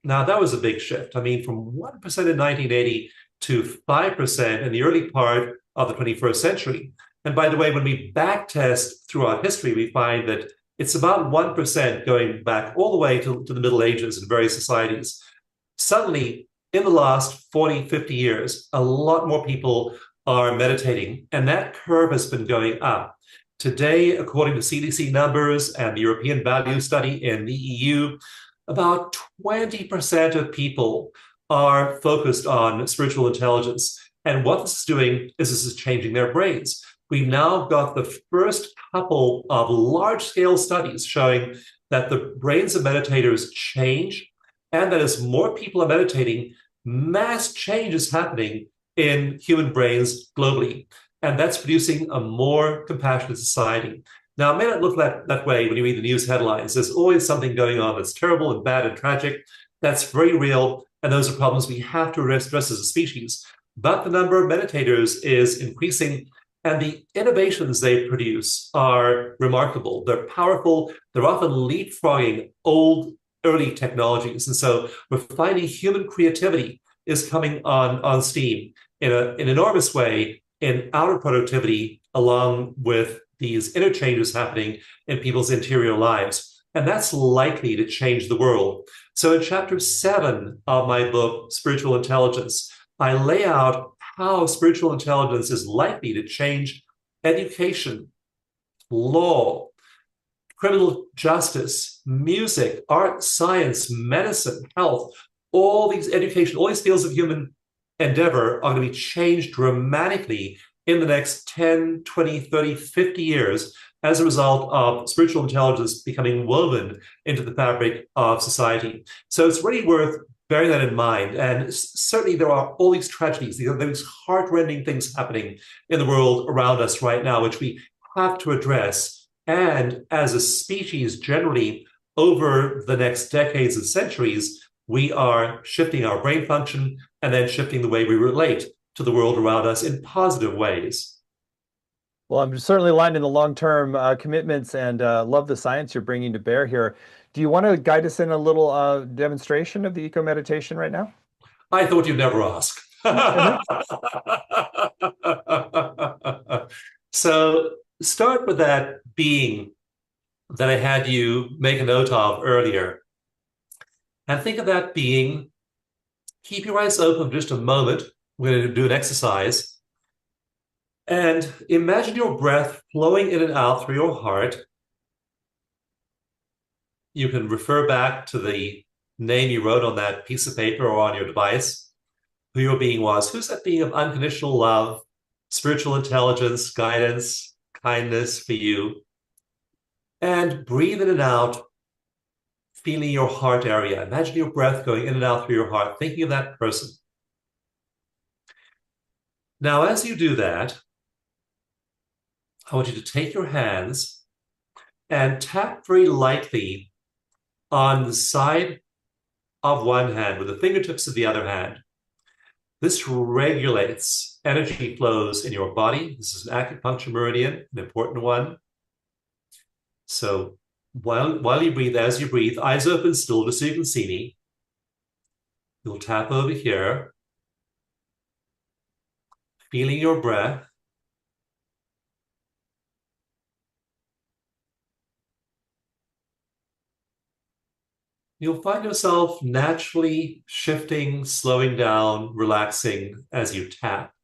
Now, that was a big shift. I mean, from 1% in 1980 to 5% in the early part of the 21st century. And by the way, when we backtest throughout history, we find that it's about 1% going back all the way to the Middle Ages in various societies. Suddenly, in the last 40, 50 years, a lot more people are meditating, and that curve has been going up. Today, according to CDC numbers and the European Value Study in the EU, about 20% of people are focused on spiritual intelligence. And what this is doing is this is changing their brains. We've now got the first couple of large-scale studies showing that the brains of meditators change, and that as more people are meditating, mass change is happening in human brains globally. And that's producing a more compassionate society. Now, it may not look that way when you read the news headlines. There's always something going on that's terrible and bad and tragic. That's very real, and those are problems we have to address as a species. But the number of meditators is increasing, and the innovations they produce are remarkable. They're powerful. They're often leapfrogging old, early technologies. And so we're finding human creativity is coming on steam in an enormous way in outer productivity, along with these interchanges happening in people's interior lives. And that's likely to change the world. So in chapter 7 of my book, Spiritual Intelligence, I lay out how spiritual intelligence is likely to change education, law, criminal justice, music, art, science, medicine, health. All these education, all these fields of human endeavor are going to be changed dramatically in the next 10, 20, 30, 50 years as a result of spiritual intelligence becoming woven into the fabric of society. So it's really worth bearing that in mind. And certainly there are all these tragedies, these heart-rending things happening in the world around us right now, which we have to address. And as a species, generally, over the next decades and centuries, we are shifting our brain function and then shifting the way we relate to the world around us in positive ways. Well, I'm certainly aligned in the long-term commitments and love the science you're bringing to bear here. Do you want to guide us in a little demonstration of the EcoMeditation right now? I thought you'd never ask. So start with that being that I had you make a note of earlier. And think of that being. Keep your eyes open for just a moment. We're going to do an exercise. And imagine your breath flowing in and out through your heart. You can refer back to the name you wrote on that piece of paper or on your device, who your being was. Who's that being of unconditional love, spiritual intelligence, guidance, kindness for you? And breathe in and out, feeling your heart area. Imagine your breath going in and out through your heart, thinking of that person. Now, as you do that, I want you to take your hands and tap very lightly on the side of one hand with the fingertips of the other hand. This regulates energy flows in your body. This is an acupuncture meridian, an important one. So while you breathe, as you breathe, eyes open still, just so you can see me, you'll tap over here, feeling your breath. You'll find yourself naturally shifting, slowing down, relaxing as you tap.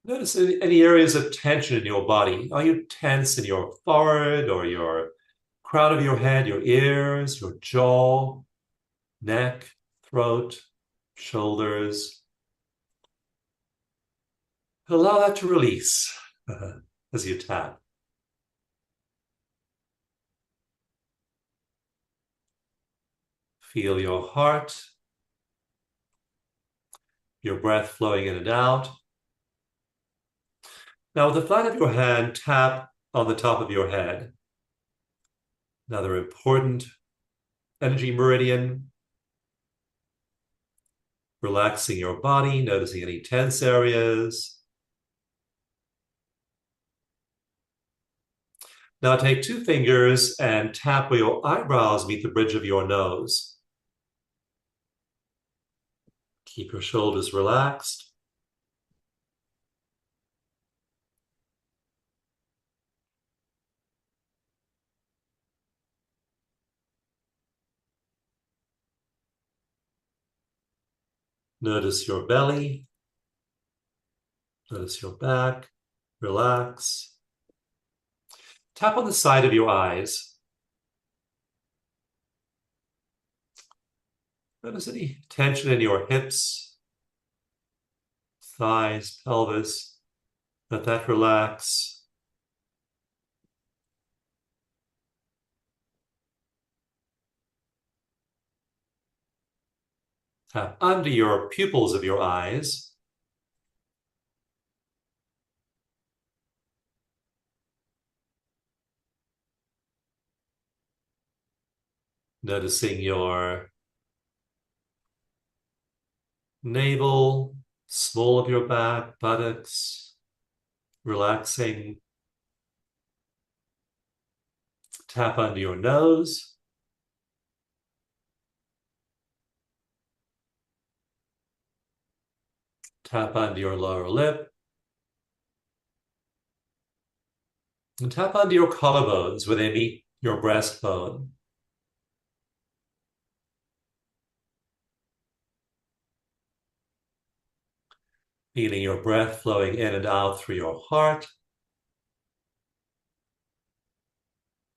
Notice any areas of tension in your body. Are you tense in your forehead or your crown of your head, your ears, your jaw, neck, throat, shoulders? Allow that to release as you tap. Feel your heart, your breath flowing in and out. Now, with the flat of your hand, tap on the top of your head. Another important energy meridian. Relaxing your body, noticing any tense areas. Now take two fingers and tap where your eyebrows meet the bridge of your nose. Keep your shoulders relaxed. Notice your belly. Notice your back. Relax. Tap on the side of your eyes. Notice any tension in your hips, thighs, pelvis. Let that relax. Tap under your pupils of your eyes. Noticing your navel, small of your back, buttocks, relaxing. Tap under your nose. Tap under your lower lip. And tap under your collarbones where they meet your breastbone. Feeling your breath flowing in and out through your heart.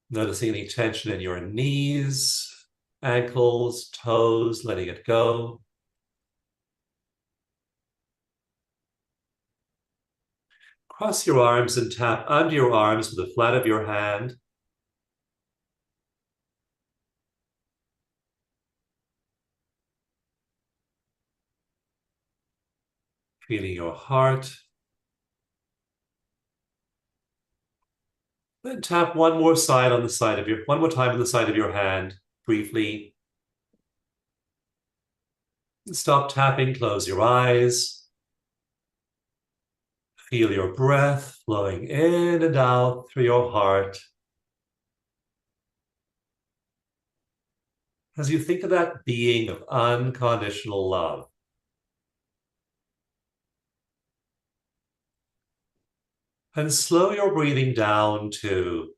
Noticing any tension in your knees, ankles, toes, letting it go. Cross your arms and tap under your arms with the flat of your hand. Feeling your heart. Then tap one more time on the side of your hand, briefly. Stop tapping, close your eyes. Feel your breath flowing in and out through your heart. As you think of that being of unconditional love. And slow your breathing down to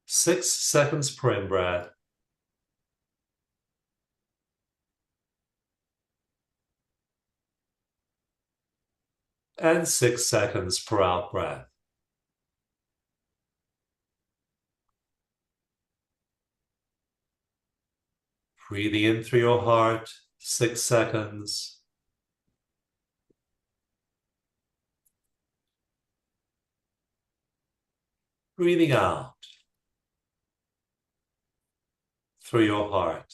6 seconds per in-breath and 6 seconds per out-breath. Breathing in through your heart, 6 seconds. Breathing out through your heart,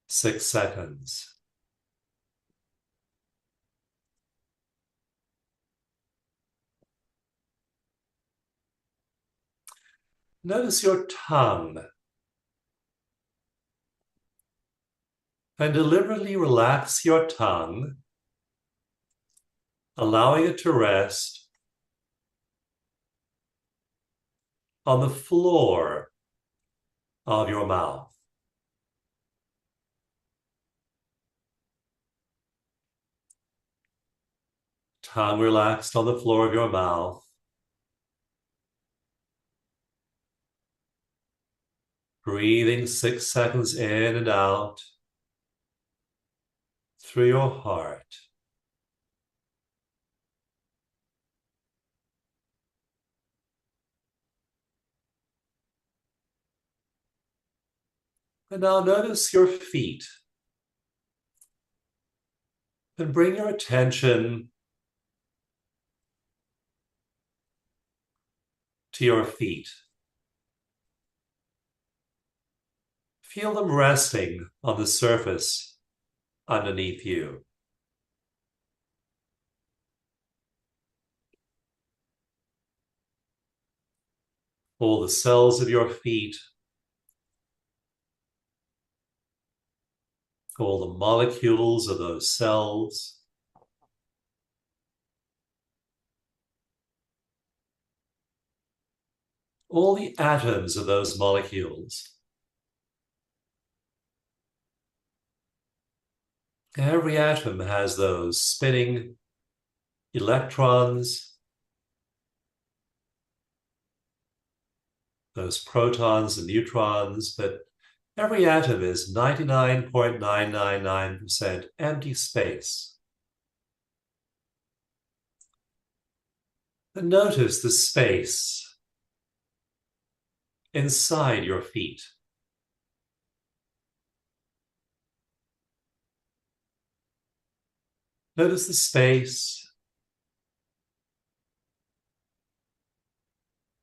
6 seconds. Notice your tongue and deliberately relax your tongue, allowing it to rest on the floor of your mouth. Tongue relaxed on the floor of your mouth. Breathing 6 seconds in and out through your heart. And now notice your feet. And bring your attention to your feet. Feel them resting on the surface underneath you. All the cells of your feet, all the molecules of those cells, all the atoms of those molecules. Every atom has those spinning electrons, those protons and neutrons, but every atom is 99.999% empty space. And notice the space inside your feet. Notice the space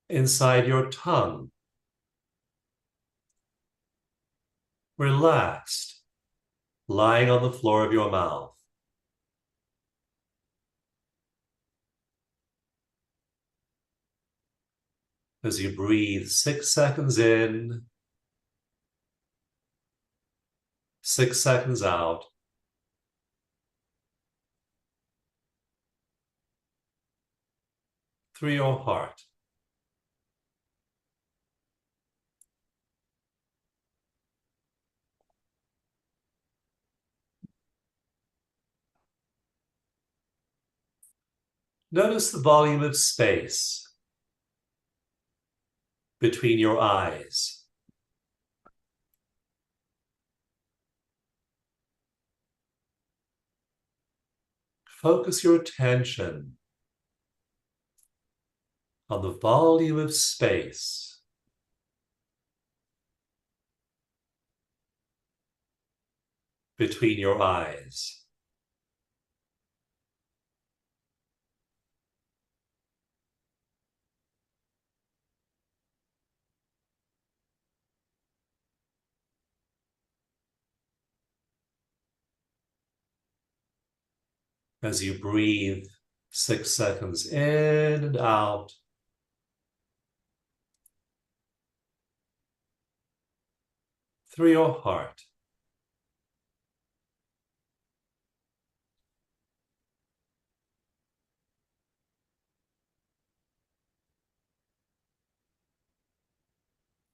inside your tongue. Relaxed, lying on the floor of your mouth. As you breathe 6 seconds in, 6 seconds out, through your heart. Notice the volume of space between your eyes. Focus your attention on the volume of space between your eyes. As you breathe 6 seconds in and out, through your heart.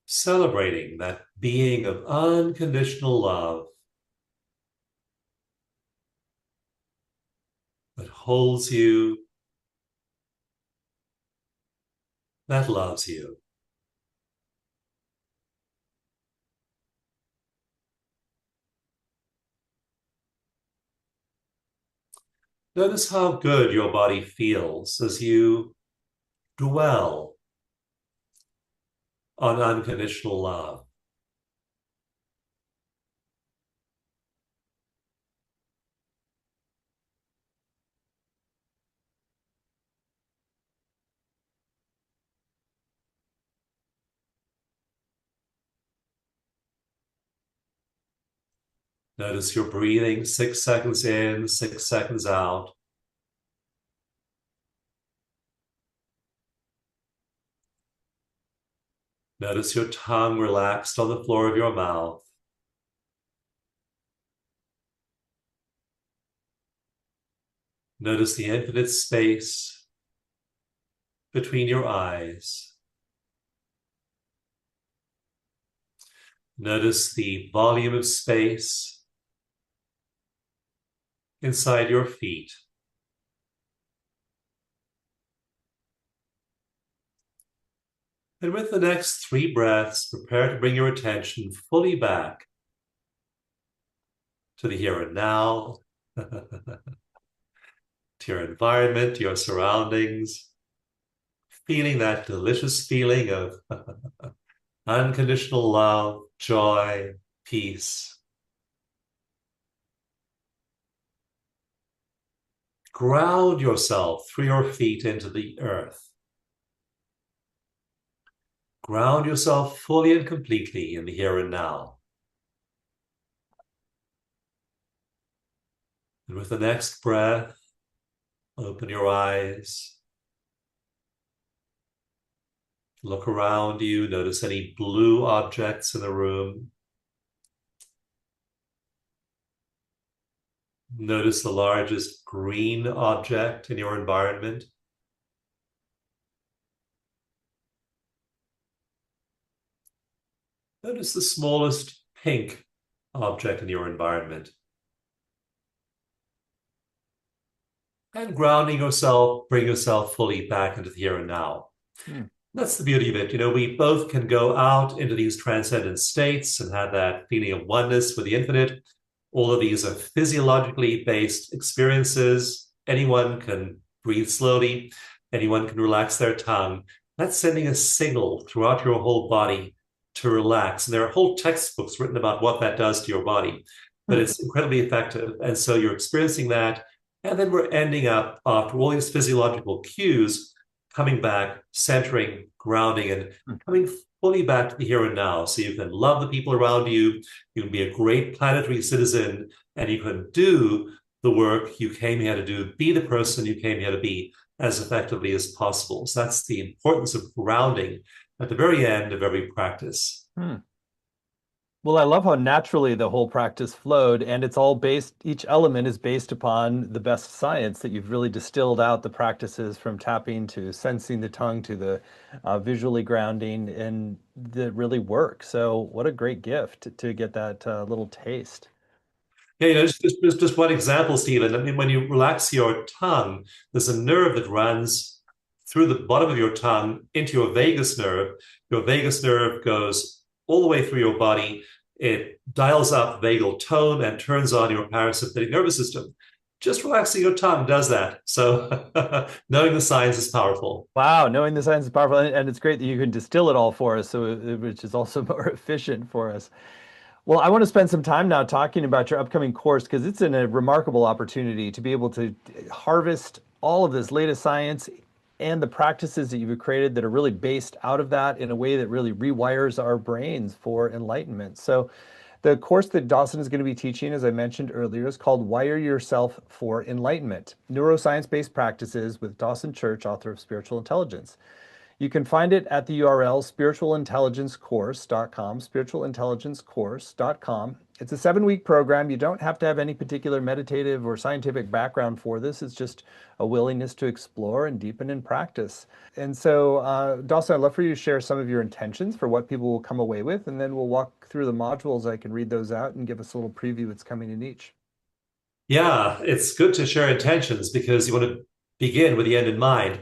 Celebrating that being of unconditional love that holds you, that loves you. Notice how good your body feels as you dwell on unconditional love. Notice your breathing, 6 seconds in, 6 seconds out. Notice your tongue relaxed on the floor of your mouth. Notice the infinite space between your eyes. Notice the volume of space inside your feet. And with the next 3 breaths, prepare to bring your attention fully back to the here and now, to your environment, to your surroundings, feeling that delicious feeling of unconditional love, joy, peace. Ground yourself through your feet into the earth. Ground yourself fully and completely in the here and now. And with the next breath, open your eyes. Look around you. Notice any blue objects in the room. Notice the largest green object in your environment. Notice the smallest pink object in your environment. And grounding yourself, bring yourself fully back into the here and now. That's the beauty of it. You know, we both can go out into these transcendent states and have that feeling of oneness with the infinite. All of these are physiologically based experiences. Anyone can breathe slowly. Anyone can relax their tongue. That's sending a signal throughout your whole body to relax. And there are whole textbooks written about what that does to your body, but it's incredibly effective. And so you're experiencing that. And then we're ending up, after all these physiological cues, coming back, centering, grounding, and coming fully back to the here and now. So you can love the people around you, you can be a great planetary citizen, and you can do the work you came here to do, be the person you came here to be as effectively as possible. So that's the importance of grounding at the very end of every practice. Well, I love how naturally the whole practice flowed, and it's all based, each element is based upon the best science that you've really distilled out the practices from tapping to sensing the tongue to the visually grounding, and that really work. So what a great gift to get that little taste. Yeah, you know, just one example, Stephen. I mean, when you relax your tongue, there's a nerve that runs through the bottom of your tongue into your vagus nerve. Your vagus nerve goes all the way through your body. It dials up vagal tone and turns on your parasympathetic nervous system. Just relaxing your tongue does that. So knowing the science is powerful. Wow, knowing the science is powerful, and it's great that you can distill it all for us, so which is also more efficient for us. Well, I want to spend some time now talking about your upcoming course because it's a remarkable opportunity to be able to harvest all of this latest science and the practices that you've created that are really based out of that in a way that really rewires our brains for enlightenment. So the course that Dawson is going to be teaching, as I mentioned earlier, is called Wire Yourself for Enlightenment, Neuroscience-Based Practices with Dawson Church, author of Spiritual Intelligence. You can find it at the URL spiritualintelligencecourse.com, spiritualintelligencecourse.com. It's a 7-week program. You don't have to have any particular meditative or scientific background for this. It's just a willingness to explore and deepen in practice. And so, Dawson, I'd love for you to share some of your intentions for what people will come away with, and then we'll walk through the modules. I can read those out and give us a little preview what's coming in each. Yeah, it's good to share intentions because you want to begin with the end in mind.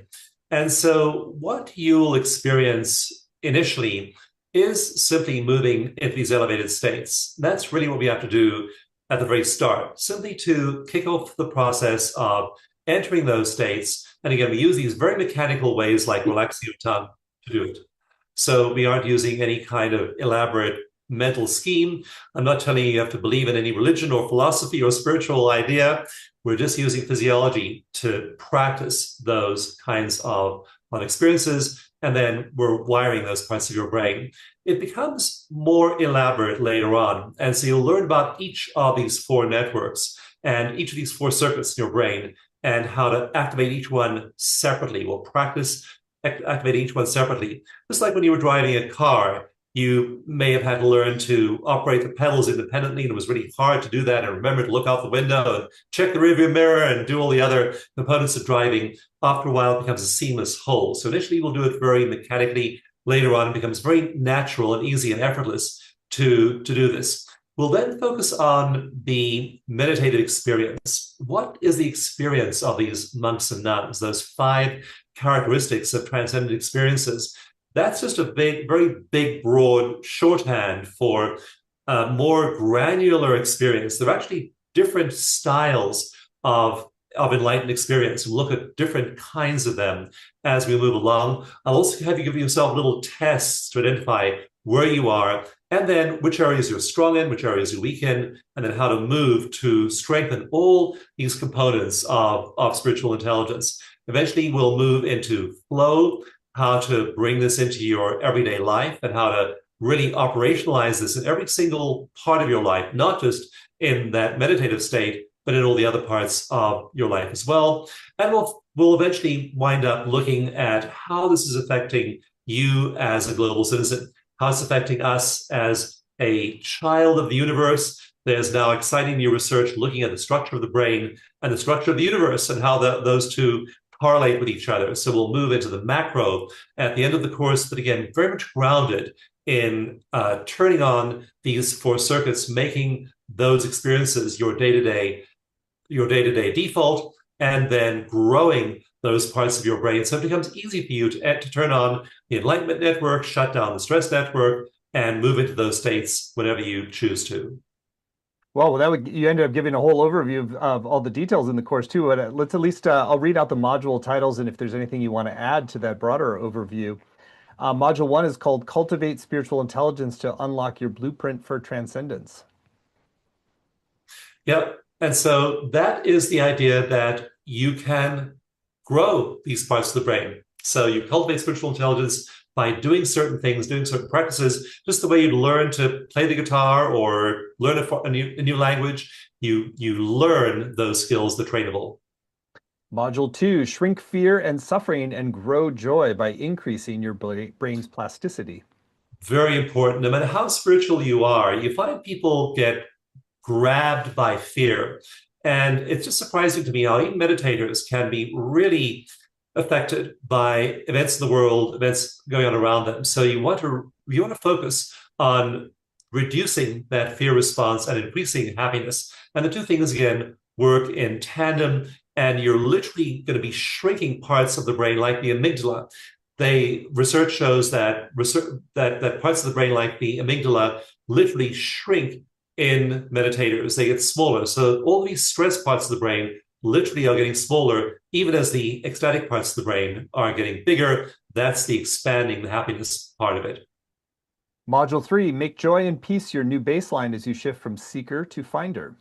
And so what you'll experience initially is simply moving into these elevated states. That's really what we have to do at the very start, simply to kick off the process of entering those states. And again, we use these very mechanical ways like relaxing your tongue to do it. So we aren't using any kind of elaborate mental scheme. I'm not telling you have to believe in any religion or philosophy or spiritual idea. We're just using physiology to practice those kinds of on experiences, and then we're wiring those parts of your brain. It becomes more elaborate later on. And so you'll learn about each of these four networks and each of these four circuits in your brain and how to activate each one separately. We'll practice activating each one separately. Just like when you were driving a car, you may have had to learn to operate the pedals independently, and it was really hard to do that and remember to look out the window and check the rearview mirror and do all the other components of driving. After a while, it becomes a seamless whole. So initially, we'll do it very mechanically. Later on, it becomes very natural and easy and effortless to do this. We'll then focus on the meditative experience. What is the experience of these monks and nuns, those five characteristics of transcendent experiences? That's just a very big, broad shorthand for a more granular experience. There are actually different styles of enlightened experience. We'll look at different kinds of them as we move along. I'll also have you give yourself little tests to identify where you are, and then which areas you're strong in, which areas you're weak in, and then how to move to strengthen all these components of spiritual intelligence. Eventually, we'll move into flow, how to bring this into your everyday life, and how to really operationalize this in every single part of your life, not just in that meditative state, but in all the other parts of your life as well. And we'll eventually wind up looking at how this is affecting you as a global citizen, how it's affecting us as a child of the universe. There's now exciting new research looking at the structure of the brain and the structure of the universe and how those two correlate with each other. So we'll move into the macro at the end of the course, but again, very much grounded in turning on these four circuits, making those experiences your day-to-day default, and then growing those parts of your brain so it becomes easy for you to turn on the Enlightenment Network, shut down the stress network, and move into those states whenever you choose to. Well, you ended up giving a whole overview of all the details in the course too. But let's at least I'll read out the module titles, and if there's anything you want to add to that broader overview. Module 1 is called Cultivate Spiritual Intelligence to Unlock Your Blueprint for Transcendence. Yep. And so that is the idea that you can grow these parts of the brain. So you cultivate spiritual intelligence by doing certain things, doing certain practices, just the way you learn to play the guitar or learn a new language. You learn those skills, the trainable. Module 2, Shrink Fear and Suffering and Grow Joy by Increasing Your Brain's Plasticity. Very important. No matter how spiritual you are, you find people get grabbed by fear. And it's just surprising to me how even meditators can be really affected by events in the world, events going on around them. So you want to focus on reducing that fear response and increasing happiness. And the two things, again, work in tandem, and you're literally going to be shrinking parts of the brain like the amygdala. Research shows that parts of the brain like the amygdala literally shrink in meditators. They get smaller. So all these stress parts of the brain literally are getting smaller, even as the ecstatic parts of the brain are getting bigger. That's the expanding the happiness part of it. Module 3, Make Joy and Peace your new baseline as you shift from seeker to finder.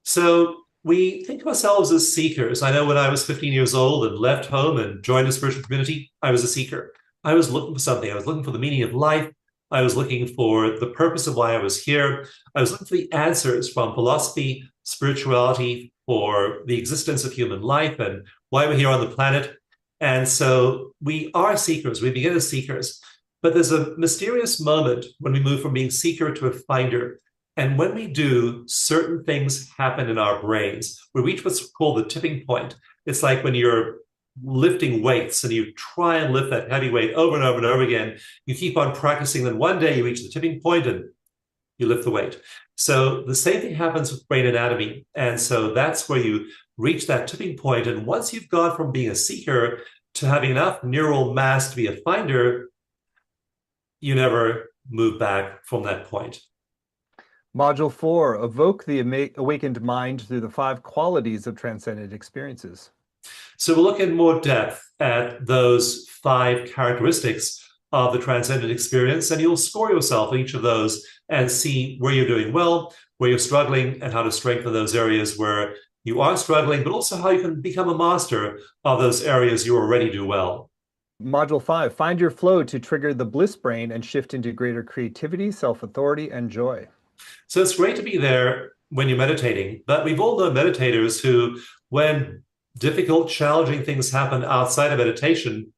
So we think of ourselves as seekers. I know when I was 15 years old and left home and joined a spiritual community, I was a seeker. I was looking for something. I was looking for the meaning of life. I was looking for the purpose of why I was here. I was looking for the answers from philosophy, spirituality, for the existence of human life and why we're here on the planet. And so we are seekers. We begin as seekers. But there's a mysterious moment when we move from being seeker to a finder. And when we do, certain things happen in our brains. We reach what's called the tipping point. It's like when you're lifting weights and you try and lift that heavy weight over and over and over again. You keep on practicing, then one day you reach the tipping point and you lift the weight. So the same thing happens with brain anatomy. And so that's where you reach that tipping point. And once you've gone from being a seeker to having enough neural mass to be a finder, you never move back from that point. Module 4, Evoke the Awakened Mind through the 5 qualities of transcendent experiences. So we'll look in more depth at those 5 characteristics of the transcendent experience, and you'll score yourself in each of those and see where you're doing well, where you're struggling, and how to strengthen those areas where you are struggling, but also how you can become a master of those areas you already do well. Module 5, find your flow to trigger the bliss brain and shift into greater creativity, self-authority, and joy. So it's great to be there when you're meditating, but we've all known meditators who, when difficult, challenging things happen outside of meditation,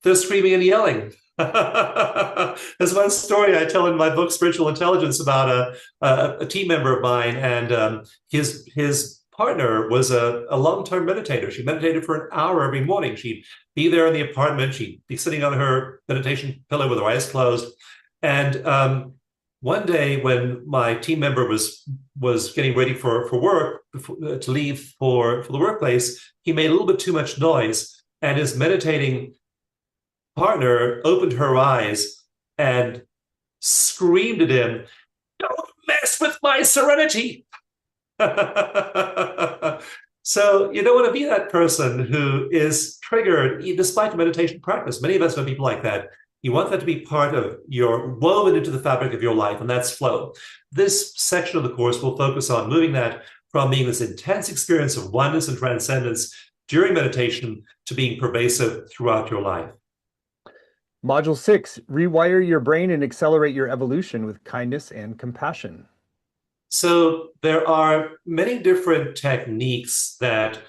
they're screaming and yelling. There's one story I tell in my book, Spiritual Intelligence, about a team member of mine, and his partner was a long-term meditator. She meditated for an hour every morning. She'd be there in the apartment. She'd be sitting on her meditation pillow with her eyes closed. And one day, when my team member was getting ready for work to leave for the workplace, he made a little bit too much noise, and his meditating partner opened her eyes and screamed at him, "Don't mess with my serenity." So you don't want to be that person who is triggered despite the meditation practice. Many of us know people like that. You want that to be part of your woven into the fabric of your life, and that's flow. This section of the course will focus on moving that from being this intense experience of oneness and transcendence during meditation to being pervasive throughout your life. Module 6, rewire your brain and accelerate your evolution with kindness and compassion. So there are many different techniques that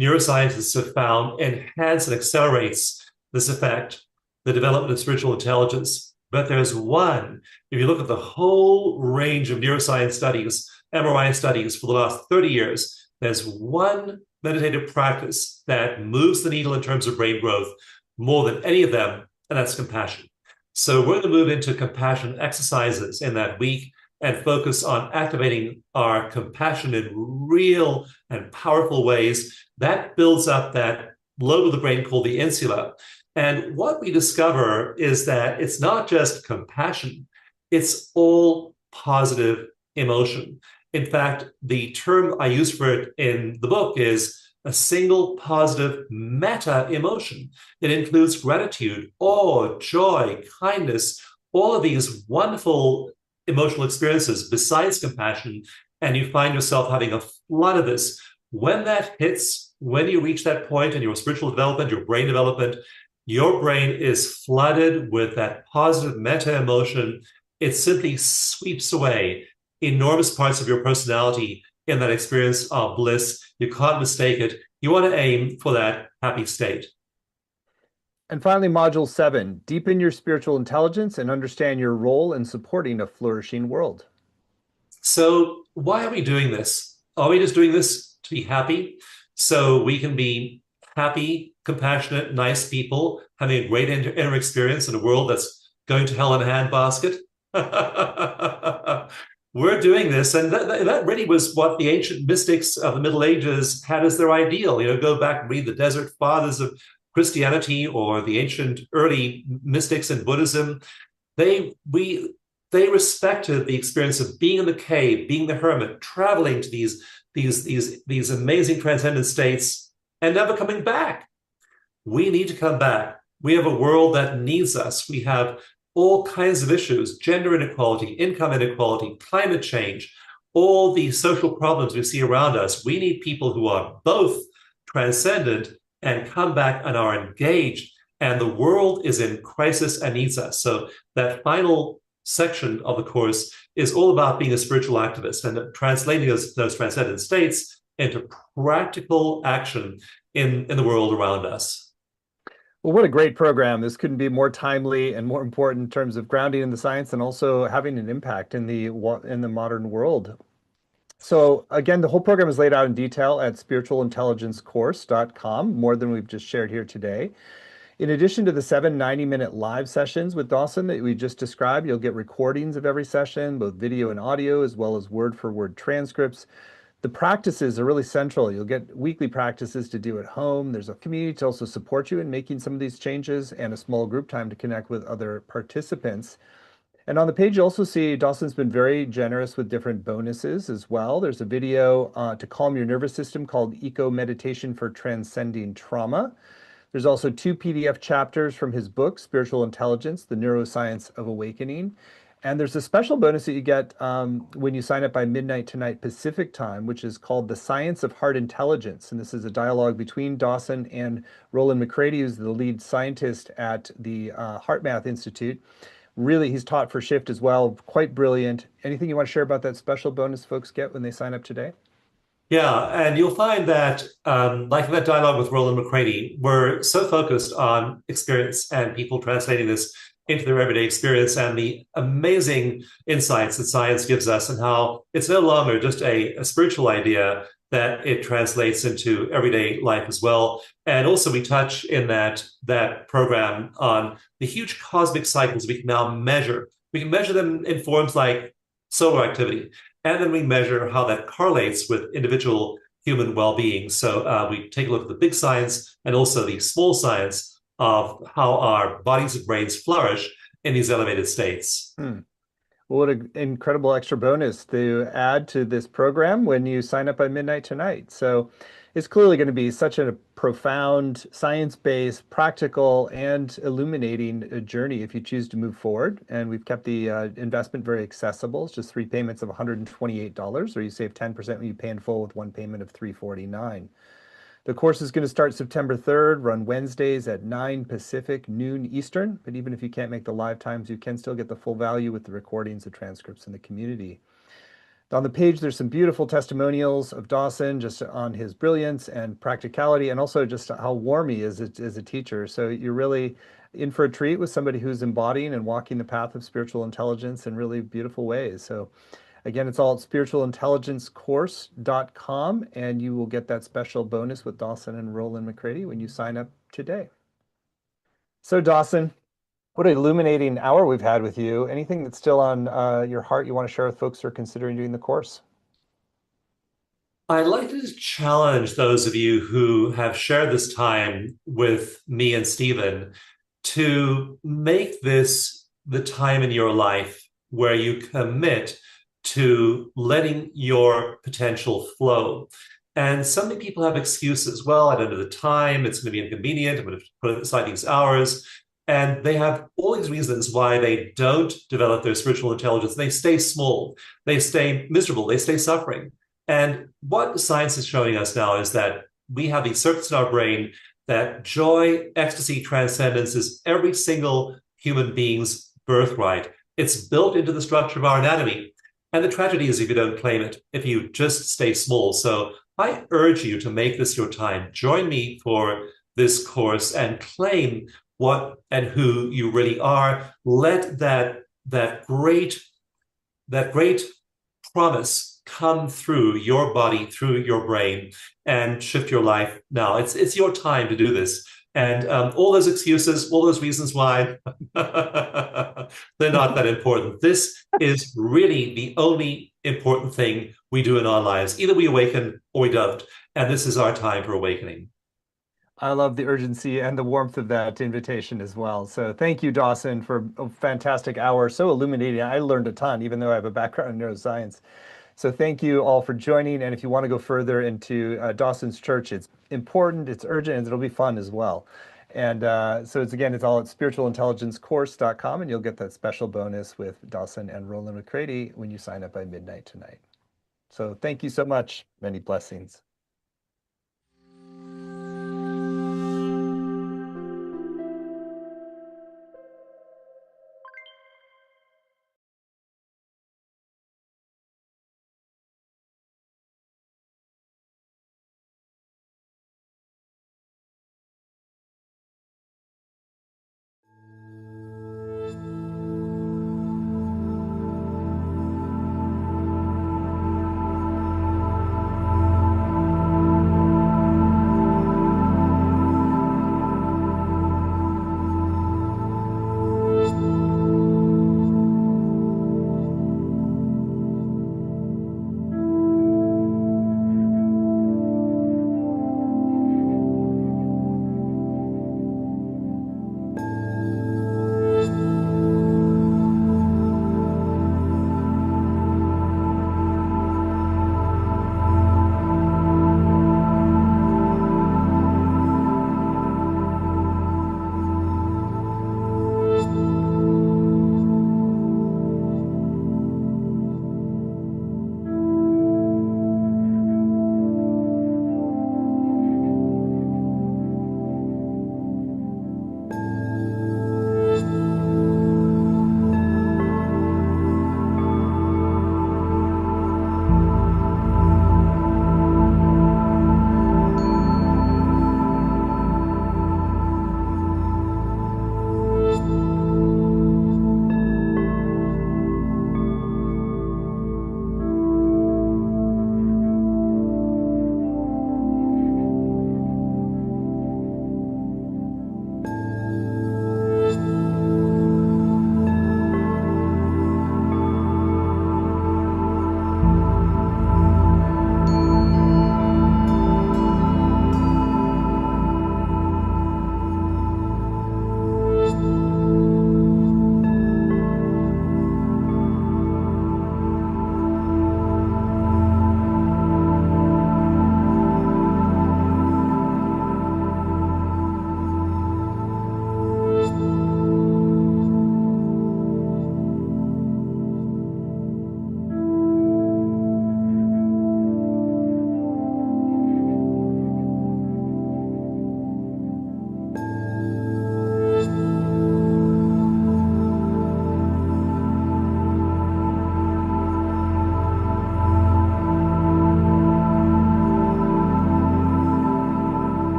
neuroscientists have found enhance and accelerates this effect, the development of spiritual intelligence. But there's one, if you look at the whole range of neuroscience studies, MRI studies for the last 30 years, there's one meditative practice that moves the needle in terms of brain growth more than any of them, and that's compassion. So we're going to move into compassion exercises in that week and focus on activating our compassion in real and powerful ways. That builds up that lobe of the brain called the insula. And what we discover is that it's not just compassion, it's all positive emotion. In fact, the term I use for it in the book is a single positive meta emotion. It includes gratitude, awe, joy, kindness, all of these wonderful emotional experiences besides compassion, and you find yourself having a flood of this. When that hits, when you reach that point in your spiritual development, your brain development, your brain is flooded with that positive meta emotion. It simply sweeps away enormous parts of your personality in that experience of bliss. You can't mistake it. You want to aim for that happy state. And finally, Module 7, deepen your spiritual intelligence and understand your role in supporting a flourishing world. So why are we doing this? Are we just doing this to be happy? So we can be happy, compassionate, nice people, having a great inner experience in a world that's going to hell in a handbasket? We're doing this, and that really was what the ancient mystics of the Middle Ages had as their ideal. You know, go back and read the Desert Fathers of Christianity or the ancient early mystics in Buddhism. They respected the experience of being in the cave, being the hermit, traveling to these amazing transcendent states and never coming back. We need to come back. We have a world that needs us. We have all kinds of issues: gender inequality, income inequality, climate change, all the social problems we see around us. We need people who are both transcendent and come back and are engaged. And the world is in crisis and needs us. So that final section of the course is all about being a spiritual activist and translating those transcendent states into practical action in the world around us. Well, what a great program. This couldn't be more timely and more important in terms of grounding in the science and also having an impact in the modern world. So again, the whole program is laid out in detail at spiritualintelligencecourse.com, more than we've just shared here today. In addition to the 7 90-minute live sessions with Dawson that we just described, you'll get recordings of every session, both video and audio, as well as word-for-word transcripts. The practices are really central. You'll get weekly practices to do at home. There's a community to also support you in making some of these changes and a small group time to connect with other participants. And on the page, you also see Dawson's been very generous with different bonuses as well. There's a video to calm your nervous system called EcoMeditation for Transcending Trauma. There's also 2 PDF chapters from his book, Spiritual Intelligence, The Neuroscience of Awakening. And there's a special bonus that you get when you sign up by midnight tonight Pacific time, which is called The Science of Heart Intelligence. And this is a dialogue between Dawson and Roland McCready, who's the lead scientist at the HeartMath Institute. Really, he's taught for Shift as well. Quite brilliant. Anything you want to share about that special bonus folks get when they sign up today? Yeah, and you'll find that, like in that dialogue with Roland McCready, we're so focused on experience and people translating this into their everyday experience and the amazing insights that science gives us, and how it's no longer just a spiritual idea, that it translates into everyday life as well. And also, we touch in that program on the huge cosmic cycles we can now measure. We can measure them in forms like solar activity. And then we measure how that correlates with individual human well-being. So we take a look at the big science and also the small science of how our bodies and brains flourish in these elevated states. Hmm. Well, what an incredible extra bonus to add to this program when you sign up by midnight tonight. So it's clearly going to be such a profound, science-based, practical, and illuminating journey if you choose to move forward. And we've kept the investment very accessible. It's just three payments of $128, or you save 10% when you pay in full with one payment of $349. The course is going to start September 3rd, run Wednesdays at 9 Pacific, noon Eastern. But even if you can't make the live times, you can still get the full value with the recordings, the transcripts, and the community. On the page, there's some beautiful testimonials of Dawson just on his brilliance and practicality, and also just how warm he is as a teacher. So you're really in for a treat with somebody who's embodying and walking the path of spiritual intelligence in really beautiful ways. So again, it's all at spiritualintelligencecourse.com, and you will get that special bonus with Dawson and Roland McCready when you sign up today. So, Dawson, what an illuminating hour we've had with you. Anything that's still on your heart you want to share with folks who are considering doing the course? I'd like to challenge those of you who have shared this time with me and Stephen to make this the time in your life where you commit to letting your potential flow. And so many people have excuses. Well, I don't have the time. It's going to be inconvenient. I'm going to put aside these hours. And they have all these reasons why they don't develop their spiritual intelligence. They stay small. They stay miserable. They stay suffering. And what science is showing us now is that we have these circuits in our brain, that joy, ecstasy, transcendence is every single human being's birthright. It's built into the structure of our anatomy. And the tragedy is if you don't claim it, if you just stay small. So I urge you to make this your time. Join me for this course and claim what and who you really are. Let that great promise come through your body, through your brain, and shift your life now. It's your time to do this. And all those excuses, all those reasons why, they're not that important. This is really the only important thing we do in our lives. Either we awaken or we don't. And this is our time for awakening. I love the urgency and the warmth of that invitation as well. So thank you, Dawson, for a fantastic hour. So illuminating. I learned a ton, even though I have a background in neuroscience. So thank you all for joining. And if you want to go further into Dawson's Church, it's important, it's urgent, and it'll be fun as well. And so it's all at spiritualintelligencecourse.com, and you'll get that special bonus with Dawson and Roland McCready when you sign up by midnight tonight. So thank you so much. Many blessings.